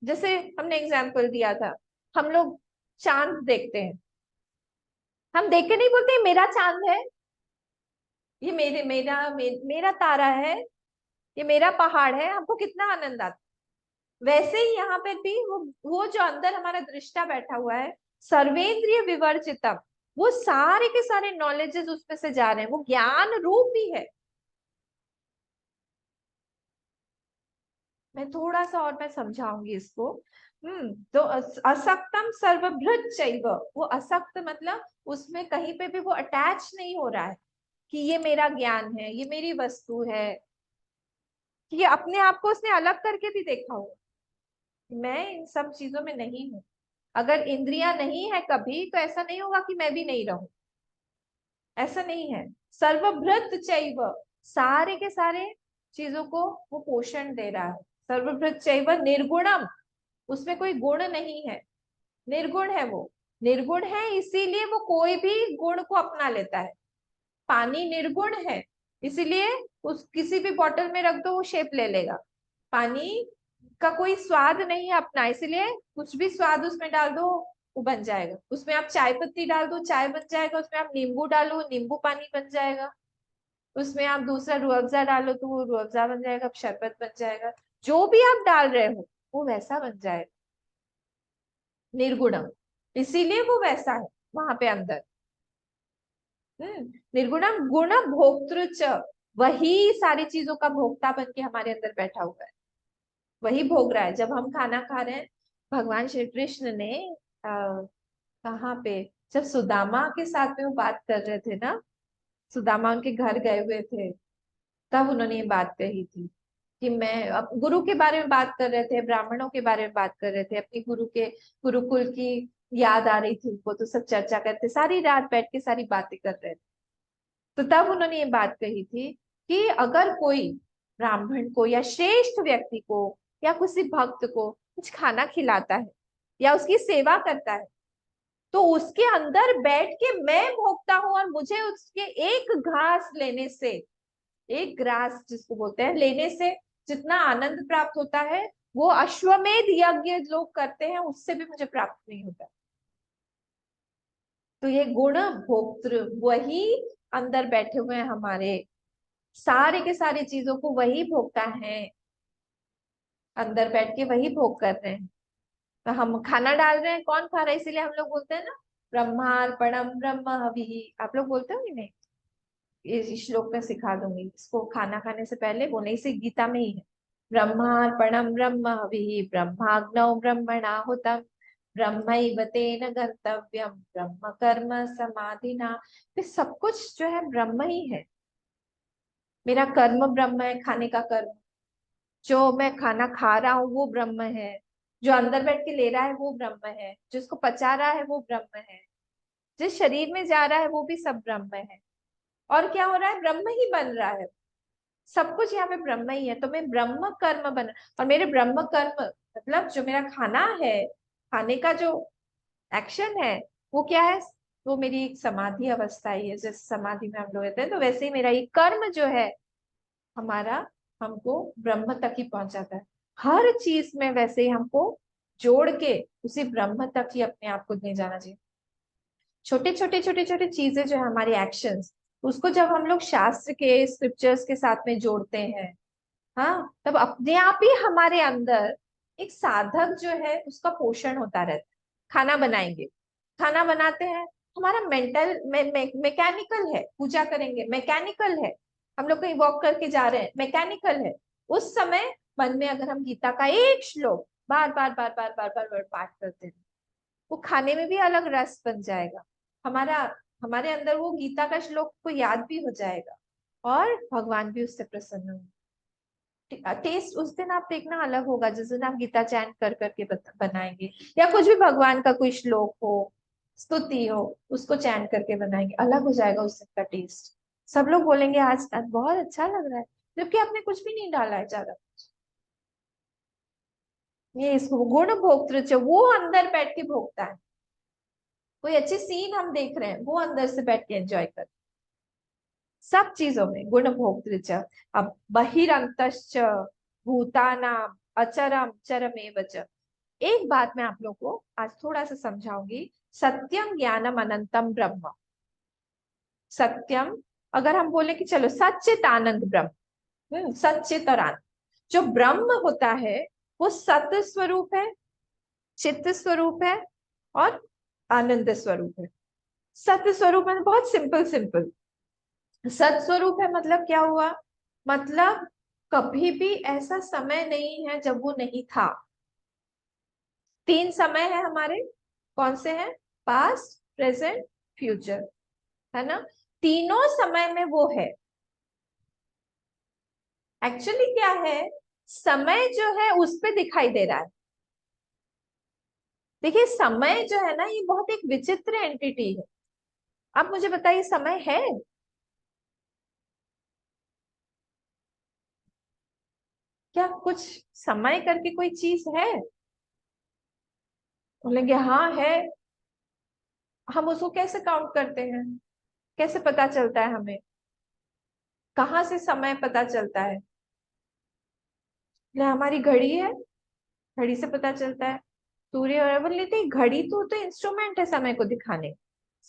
जैसे हमने एग्जाम्पल दिया था, हम लोग चांद देखते हैं, हम देख के नहीं बोलते मेरा चांद है, ये मेरा तारा है, ये मेरा पहाड़ है, हमको कितना आनंद आता। वैसे ही यहाँ पे भी वो जो अंदर हमारा दृष्टा बैठा हुआ है, सर्वेंद्रिय विवर्जितम, वो सारे के सारे नॉलेजेस उसमें से जा रहे हैं, वो ज्ञान रूप ही है। मैं थोड़ा सा और मैं समझाऊंगी इसको। तो असक्तम सर्वभृत चैव, वो असक्त मतलब उसमें कहीं पे भी वो अटैच नहीं हो रहा है कि ये मेरा ज्ञान है, ये मेरी वस्तु है, कि ये अपने आप को उसने अलग करके भी देखा हो। मैं इन सब चीजों में नहीं हूं। अगर इंद्रियां नहीं है कभी तो ऐसा नहीं होगा कि मैं भी नहीं रहूं, ऐसा नहीं है। सर्वभृत चैव, सारे के सारे चीजों को वो पोषण दे रहा है। सर्वभृत चैव निर्गुणम, उसमें कोई गुण नहीं है, निर्गुण है वो। निर्गुण है इसीलिए वो कोई भी गुण को अपना लेता है। पानी निर्गुण है, इसीलिए उस किसी भी बॉटल में रख दो वो शेप ले लेगा। पानी का कोई स्वाद नहीं है अपना, इसलिए कुछ भी स्वाद उसमें डाल दो वो बन जाएगा। उसमें आप चाय पत्ती डाल दो चाय बन जाएगा, उसमें आप नींबू डालो नींबू पानी बन जाएगा, उसमें आप दूसरा रूह अफ़ज़ा डालो तो वो रूह अफ़ज़ा बन जाएगा, शरबत बन जाएगा। जो भी आप डाल रहे हो वो वैसा बन जाएगा, निर्गुणम, इसीलिए वो वैसा है वहां पे अंदर। निर्गुणम गुण भोक्तृ च, वही सारी चीजों का भोक्ता बन के हमारे अंदर बैठा हुआ है। वही भोग रहा है। जब हम खाना खा रहे हैं, भगवान श्री कृष्ण ने कहाँ पे, जब सुदामा के साथ में वो बात कर रहे थे ना, सुदामा उनके घर गए हुए थे, तब उन्होंने ये बात कही थी कि मैं अब गुरु के बारे में बात कर रहे थे, ब्राह्मणों के बारे में बात कर रहे थे, अपनी गुरु के गुरुकुल की याद आ रही थी उनको, तो सब चर्चा करते, सारी रात बैठ के सारी बातें कर रहे थे। तो तब उन्होंने ये बात कही थी कि अगर कोई ब्राह्मण को या श्रेष्ठ व्यक्ति को या किसी भक्त को कुछ खाना खिलाता है या उसकी सेवा करता है, तो उसके अंदर बैठ के मैं भोगता हूं और मुझे उसके एक घास लेने से, एक ग्रास जिसको बोलते हैं, लेने से जितना आनंद प्राप्त होता है, वो अश्वमेध यज्ञ लोग करते हैं उससे भी मुझे प्राप्त नहीं होता। तो ये गुण भोक्तृ वही अंदर बैठे हुए हैं हमारे, सारे के सारी चीजों को वही भोगता है, अंदर बैठ के वही भोग कर रहे हैं। तो हम खाना डाल रहे हैं, कौन खा रहा है, इसीलिए हम लोग बोलते हैं ना, ब्रह्मार्पणम ब्रह्म हविः, आप लोग बोलते हो कि नहीं? इस श्लोक में सिखा दूंगी इसको, खाना खाने से पहले बोलने, इसे गीता में ही है। ब्रह्मार्पणम ब्रह्म हविः ब्रह्माग्नौ ब्रह्मणाहुतम् ब्रह्मैव तेन गंतव्यम ब्रह्म कर्म समाधिना। तो सब कुछ जो है ब्रह्म ही है। मेरा कर्म ब्रह्म है, खाने का कर्म, जो मैं खाना खा रहा हूँ वो ब्रह्म है, जो अंदर बैठ के ले रहा है वो ब्रह्म है, जिसको पचा रहा है वो ब्रह्म है, जिस शरीर में जा रहा है वो भी सब ब्रह्म है। और क्या हो रहा है, ब्रह्म ही बन रहा है, सब कुछ यहाँ पे ब्रह्म ही है। तो मैं ब्रह्म कर्म बन, और मेरे ब्रह्म कर्म मतलब जो मेरा खाना है, खाने का जो एक्शन है, वो क्या है, वो मेरी एक समाधि अवस्था ही है। जैसे समाधि में हम लोग रहते हैं, तो वैसे ही मेरा ये कर्म जो है हमारा, हमको ब्रह्म तक ही पहुंचाता है। हर चीज में वैसे ही हमको जोड़ के उसी ब्रह्म तक ही अपने आप को ले जाना चाहिए। छोटे छोटे चीजें जो है हमारी एक्शंस, उसको जब हम लोग शास्त्र के स्क्रिप्चर्स के साथ में जोड़ते हैं, हाँ, तब अपने आप ही हमारे अंदर एक साधक जो है उसका पोषण होता रहता है। खाना बनाएंगे, खाना बनाते हैं, हमारा मेंटल मैकेनिकल है, पूजा करेंगे मैकेनिकल है, हम लोग कहीं वॉक करके जा रहे हैं मैकेनिकल है। उस समय मन में अगर हम गीता का एक श्लोक बार बार बार बार बार बार बार पाठ करते हैं, वो खाने में भी अलग रस बन जाएगा हमारा, हमारे अंदर वो गीता का श्लोक को याद भी हो जाएगा, और भगवान भी उससे प्रसन्न होंगे। टेस्ट उस दिन आप देखना अलग होगा, जिस दिन आप गीता चैंट कर करके बनाएंगे, या कुछ भी भगवान का कोई श्लोक हो, स्तुति हो, उसको चैंट करके बनाएंगे, अलग हो जाएगा उस दिन का टेस्ट। सब लोग बोलेंगे आज आज बहुत अच्छा लग रहा है, जबकि आपने कुछ भी नहीं डाला है ज्यादा। ये इसको गुण भोक्तृ, वो अंदर बैठ के भोगता है। कोई अच्छी सीन हम देख रहे हैं, वो अंदर से बैठ के एंजॉय कर, सब चीजों में गुण भोक्तृ च। अब बहिरंतश्च भूतानाम अचरम चरमेव च। एक बात मैं आप लोग को आज थोड़ा सा समझाऊंगी। सत्यम ज्ञानम अनंतम ब्रह्म। सत्यम, अगर हम बोले कि चलो सच्चित आनंद ब्रह्म, सच्चित और आनंद, जो ब्रह्म होता है वो सत स्वरूप है, चित्त स्वरूप है, और आनंद स्वरूप है। सत्य स्वरूप है, बहुत सिंपल सिंपल। सत स्वरूप है मतलब क्या हुआ, मतलब कभी भी ऐसा समय नहीं है जब वो नहीं था। तीन समय है हमारे, कौन से हैं, पास्ट प्रेजेंट फ्यूचर, है ना, तीनों समय में वो है। एक्चुअली क्या है, समय जो है उस पे दिखाई दे रहा है। देखिए समय जो है ना, ये बहुत एक विचित्र एंटिटी है। आप मुझे बताइए, समय है? क्या कुछ समय करके कोई चीज है? बोलेंगे हाँ है। हम उसको कैसे काउंट करते हैं, कैसे पता चलता है हमें, कहाँ से समय पता चलता है? हमारी घड़ी है, घड़ी से पता चलता है। सूर्य और बोल लेते हैं, घड़ी तो इंस्ट्रूमेंट है समय को दिखाने,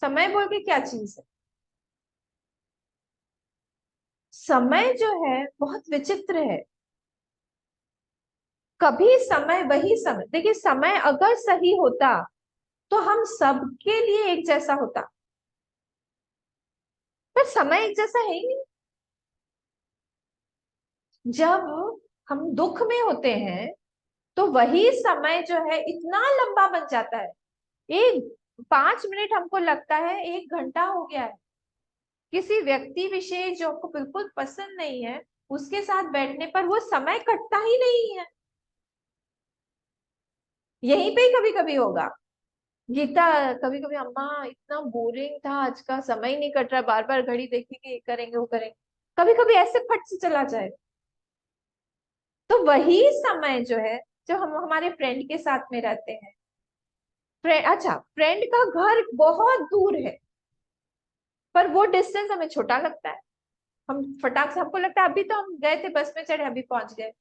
समय बोल के क्या चीज है? समय जो है बहुत विचित्र है। कभी समय वही समय, देखिए समय अगर सही होता तो हम सबके लिए एक जैसा होता, पर समय एक जैसा है ही नहीं। जब हम दुख में होते हैं तो वही समय जो है इतना लंबा बन जाता है। एक 5 मिनट हमको लगता है 1 घंटा हो गया है। किसी व्यक्ति विशेष जो आपको बिल्कुल पसंद नहीं है, उसके साथ बैठने पर वो समय कटता ही नहीं है। यहीं पे ही कभी कभी होगा। गीता, कभी कभी अम्मा इतना बोरिंग था आज का, समय ही नहीं कट रहा, बार बार घड़ी देखेंगे, ये करेंगे वो करेंगे, कभी कभी ऐसे फट से चला जाए। तो वही समय जो है, जब हम हमारे फ्रेंड के साथ में रहते हैं, फ्रेंड, अच्छा फ्रेंड का घर बहुत दूर है, पर वो डिस्टेंस हमें छोटा लगता है। हम फटाक से, हमको लगता है अभी तो हम गए थे, बस में चढ़े अभी पहुंच गए।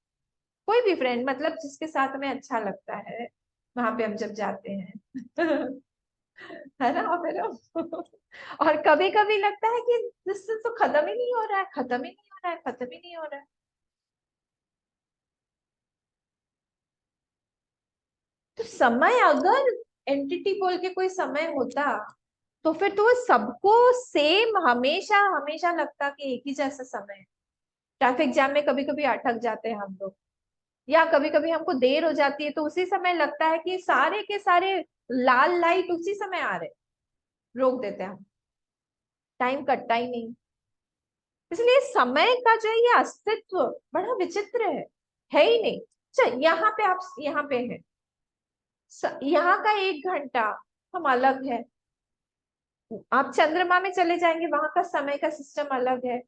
कोई भी फ्रेंड, मतलब जिसके साथ हमें अच्छा लगता है, वहां पे हम जब जाते हैं है ना, और फिर और कभी कभी लगता है कि डिस्टेंस तो खत्म ही नहीं हो रहा है, खत्म ही नहीं हो रहा है, खत्म ही नहीं हो रहा है। तो समय अगर एंटिटी बोल के कोई समय होता, तो फिर तो वो सबको सेम हमेशा हमेशा लगता कि एक ही जैसा समय है। ट्रैफिक जाम में कभी कभी अटक जाते हैं हम लोग, या कभी कभी हमको देर हो जाती है, तो उसी समय लगता है कि सारे के सारे लाल लाइट उसी समय आ रहे, रोक देते हैं हम, टाइम कटता ही नहीं। इसलिए समय का जो है ये अस्तित्व बड़ा विचित्र है ही नहीं। अच्छा, यहाँ पे आप यहाँ पे है, यहाँ का 1 घंटा हम अलग है। आप चंद्रमा में चले जाएंगे, वहां का समय का सिस्टम अलग है।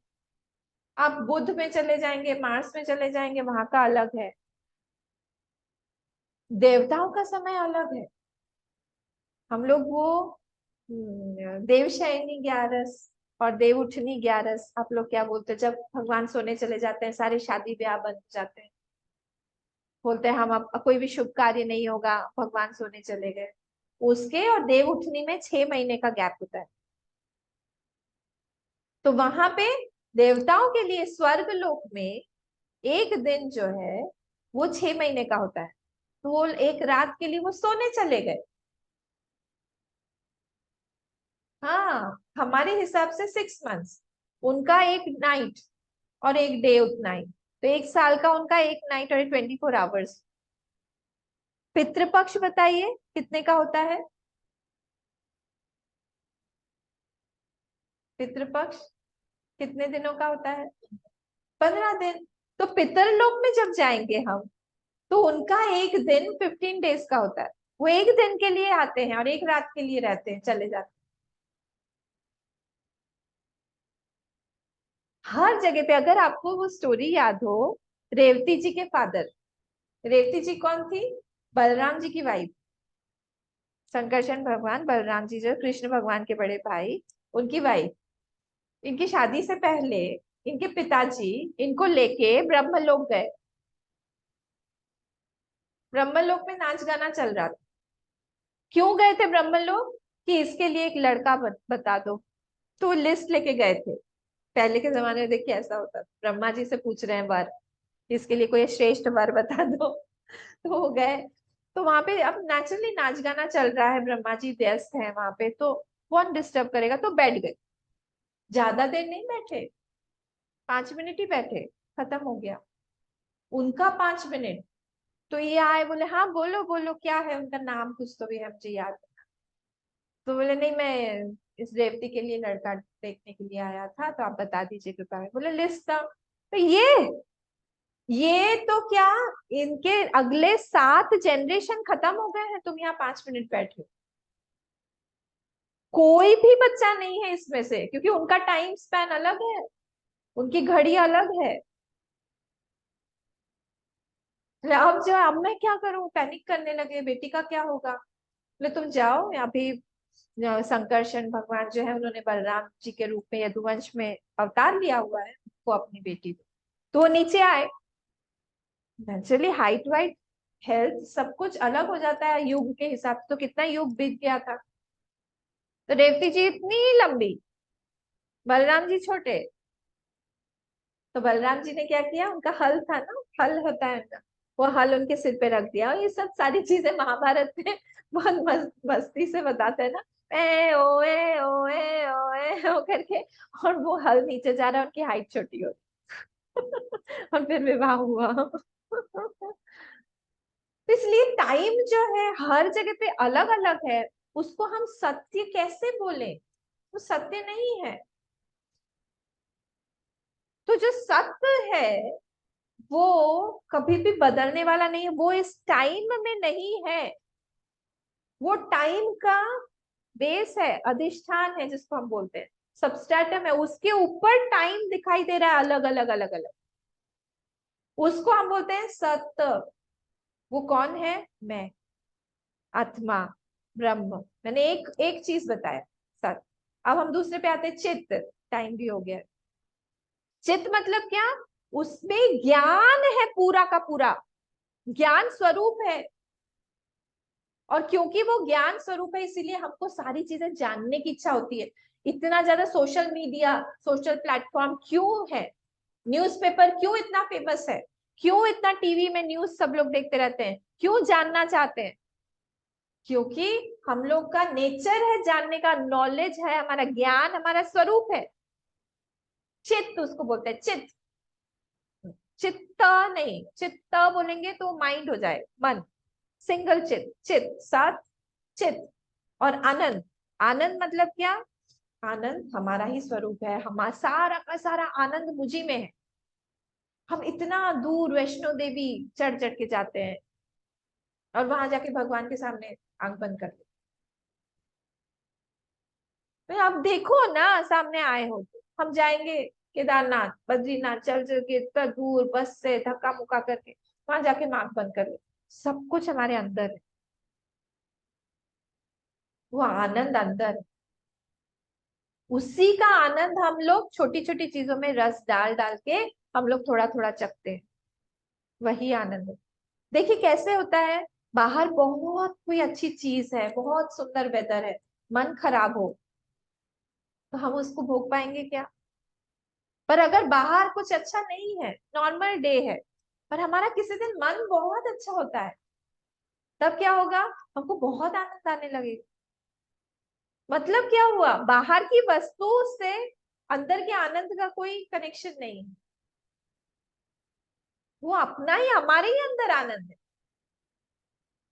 आप बुध में चले जाएंगे, मार्स में चले जाएंगे, वहां का अलग है। देवताओं का समय अलग है। हम लोग वो देवशयनी ग्यारस और देव उठनी ग्यारस, आप लोग क्या बोलते हैं, जब भगवान सोने चले जाते हैं, सारे शादी ब्याह बंद हो जाते हैं, बोलते हैं हम अब कोई भी शुभ कार्य नहीं होगा, भगवान सोने चले गए। उसके और देव उठनी में 6 महीने का गैप होता है। तो वहां पे देवताओं के लिए स्वर्ग लोक में एक दिन जो है वो 6 महीने का होता है। तो वो एक रात के लिए वो सोने चले गए। हाँ, हमारे हिसाब से 6 मंथ्स, उनका एक नाइट और एक डे उतना ही। तो 1 साल का उनका एक नाइट और 24 आवर्स। पितृपक्ष बताइए कितने का होता है? पितृपक्ष कितने दिनों का होता है? 15 दिन। तो पितरलोक में जब जाएंगे हम, तो उनका एक दिन 15 डेज का होता है। वो एक दिन के लिए आते हैं और एक रात के लिए रहते हैं, चले जाते हैं। हर जगह पे, अगर आपको वो स्टोरी याद हो, रेवती जी के फादर, रेवती जी कौन थी? बलराम जी की वाइफ। संकर्षण भगवान, बलराम जी जो कृष्ण भगवान के बड़े भाई, उनकी वाइफ। इनकी शादी से पहले इनके पिताजी इनको लेके ब्रह्मलोक गए। ब्रह्मलोक में नाच गाना चल रहा था। क्यों गए थे ब्रह्मलोक? कि इसके लिए एक लड़का बता दो। तो लिस्ट लेके गए थे। पहले के जमाने में देखिए ऐसा होता था, ब्रह्मा जी से पूछ रहे हैं वर, इसके लिए कोई श्रेष्ठ वर बता दो। तो वो गए। तो वहां पे अब नेचुरली नाच गाना चल रहा है, ब्रह्मा जी व्यस्त है वहां पे, तो कौन डिस्टर्ब करेगा, तो बैठ गए। ज्यादा देर नहीं बैठे, 5 मिनट ही बैठे, खत्म हो गया उनका 5 मिनट। तो ये आए, बोले हाँ बोलो बोलो, क्या है उनका नाम, कुछ तो भी है मुझे याद। तो बोले नहीं, मैं इस रेवती के लिए लड़का देखने के लिए आया था, तो आप बता दीजिए कृपया। बोले लिस्ट था। तो ये तो क्या, इनके अगले 7 जनरेशन खत्म हो गए हैं, तुम यहाँ 5 मिनट बैठे हो। कोई भी बच्चा नहीं है इसमें से, क्योंकि उनका टाइम स्पैन अलग है, उनकी घड़ी अलग है। अब जो, अब मैं क्या करूं, पैनिक करने लगे, बेटी का क्या होगा। बोले तुम जाओ, यहाँ भी संकर्षण भगवान जो है, उन्होंने बलराम जी के रूप में यदुवंश में अवतार लिया हुआ है, वो अपनी बेटी को। तो वो नीचे आए। नेचुरली हाइट वाइट, हेल्थ सब कुछ अलग हो जाता है युग के हिसाब से, तो कितना युग बीत गया था। तो रेवती जी इतनी लंबी, बलराम जी छोटे। तो बलराम जी ने क्या किया, उनका हल था ना, हल होता है ना, वो हल उनके सिर पे रख दिया। और ये सब सारी चीजें महाभारत में बहुत मस्ती से बताते हैं ना, ए ओ ए ओ करके। और वो हल नीचे जा रहा है, उनकी हाइट छोटी हो रही और फिर विवाह हुआ। तो इसलिए टाइम जो है हर जगह पे अलग अलग है, उसको हम सत्य कैसे बोले? वो सत्य नहीं है। तो जो सत्य है वो कभी भी बदलने वाला नहीं है, वो इस टाइम में नहीं है। वो टाइम का बेस है, अधिष्ठान है, जिसको हम बोलते हैं सबस्ट्रेटम है, उसके ऊपर टाइम दिखाई दे रहा है अलग अलग अलग अलग, उसको हम बोलते हैं सत्य। वो कौन है? मैं, आत्मा, ब्रह्म। मैंने एक एक चीज बताया, सत्य। अब हम दूसरे पे आते हैं, चित्त। टाइम भी हो गया। चित्त मतलब क्या? उसमें ज्ञान है पूरा का पूरा, ज्ञान स्वरूप है। और क्योंकि वो ज्ञान स्वरूप है इसीलिए हमको सारी चीजें जानने की इच्छा होती है। इतना ज्यादा सोशल मीडिया, सोशल प्लेटफॉर्म क्यों है? न्यूज़पेपर क्यों इतना फेमस है? क्यों इतना टीवी में न्यूज सब लोग देखते रहते हैं? क्यों जानना चाहते हैं? क्योंकि हम लोग का नेचर है जानने का, नॉलेज है, हमारा ज्ञान हमारा स्वरूप है। चित्त उसको बोलते हैं, चित्त। चित्त नहीं, चित्त बोलेंगे तो माइंड हो जाए, मन। सिंगल चित्त, चित्त सात, चित्त। और आनंद, आनंद मतलब क्या? आनंद हमारा ही स्वरूप है, हमारा सारा का सारा आनंद मुझी में है। हम इतना दूर वैष्णो देवी चढ़ चढ़ के जाते हैं और वहां जाके भगवान के सामने आंख बंद कर लेते हैं। आप देखो ना, सामने आए हो तो हम जाएंगे केदारनाथ, बद्रीनाथ, चल चल के इतना दूर बस से धक्का मुक्का करके वहां जाके आंख बंद कर ले। सब कुछ हमारे अंदर है, वो आनंद अंदर है। उसी का आनंद हम लोग छोटी छोटी चीजों में रस डाल डाल के हम लोग थोड़ा थोड़ा चखते हैं। वही आनंद है। देखिए कैसे होता है, बाहर बहुत कोई अच्छी चीज है, बहुत सुंदर वेदर है, मन खराब हो तो हम उसको भोग पाएंगे क्या? पर अगर बाहर कुछ अच्छा नहीं है, नॉर्मल डे है, पर हमारा किसी दिन मन बहुत अच्छा होता है, तब क्या होगा? हमको बहुत आनंद आने लगेगा। मतलब क्या हुआ? बाहर की वस्तु से अंदर के आनंद का कोई कनेक्शन नहीं है, वो अपना ही, हमारे ही अंदर आनंद है,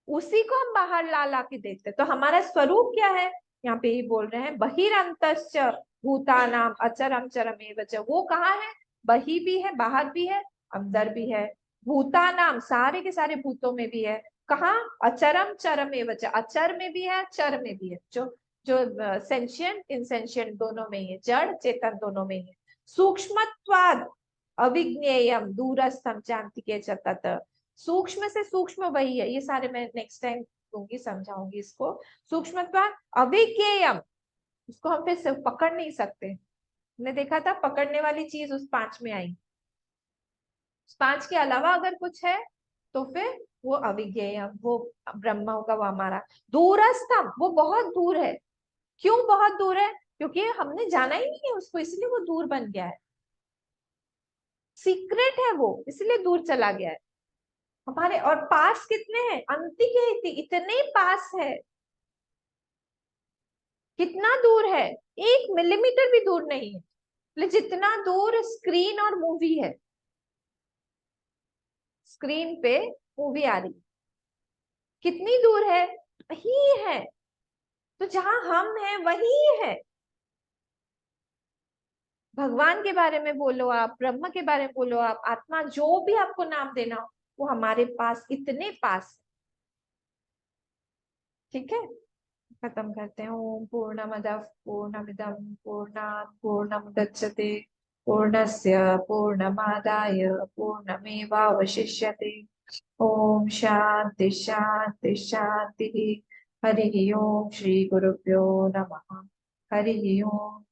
उसी को हम बाहर ला ला के देखते हैं। तो हमारा स्वरूप क्या है? यहाँ पे ही बोल रहे हैं, बहिरंतश्च भूतानाम अचरम चरम एव च। वो कहाँ है? बही भी है, बाहर भी है, अंदर भी है। भूतानाम सारे के सारे भूतों में भी है। कहाँ? अचरम चरम एव च, अचर में भी है, चर में भी है। जो जो सेंशियंट इनसेंशियंट दोनों में ही है, जड़ चेतन दोनों में ही है। सूक्ष्मत्वाद अविज्ञेयम दूरस्थम चांतिके च तत्। सूक्ष्म से सूक्ष्म वही है, ये सारे मैं नेक्स्ट टाइम दूंगी, समझाऊंगी इसको। सूक्ष्मत्व अविज्ञेयम, उसको हम फिर से पकड़ नहीं सकते। हमने देखा था पकड़ने वाली चीज उस पांच में आई, उस पांच के अलावा अगर कुछ है तो फिर वो अविज्ञेय, वो ब्रह्म होगा, वो हमारा। दूरस्थम, वो बहुत दूर है। क्यों बहुत दूर है? क्योंकि हमने जाना ही नहीं है उसको, इसलिए वो दूर बन गया है। सीक्रेट है वो, इसलिए दूर चला गया है हमारे। और पास कितने हैं? अनंत इतने पास है। कितना दूर है? 1 मिलीमीटर भी दूर नहीं है। मतलब जितना दूर स्क्रीन और मूवी है, स्क्रीन पे मूवी आ रही, कितनी दूर है? वही है। तो जहां हम हैं वही है। भगवान के बारे में बोलो आप, ब्रह्म के बारे में बोलो आप, आत्मा, जो भी आपको नाम देना हो, वो हमारे पास, इतने पास। ठीक है, खत्म करते हैं। ओम पूर्णमद पूर्णमिदम पूर्णात् पूर्णमुदच्यते पूर्णस्य पूर्णमादाय पूर्णमेवावशिष्यते। ओम शांति शांति शांति। हरि ओम, श्री गुरुभ्यो नमः। हरि ओम।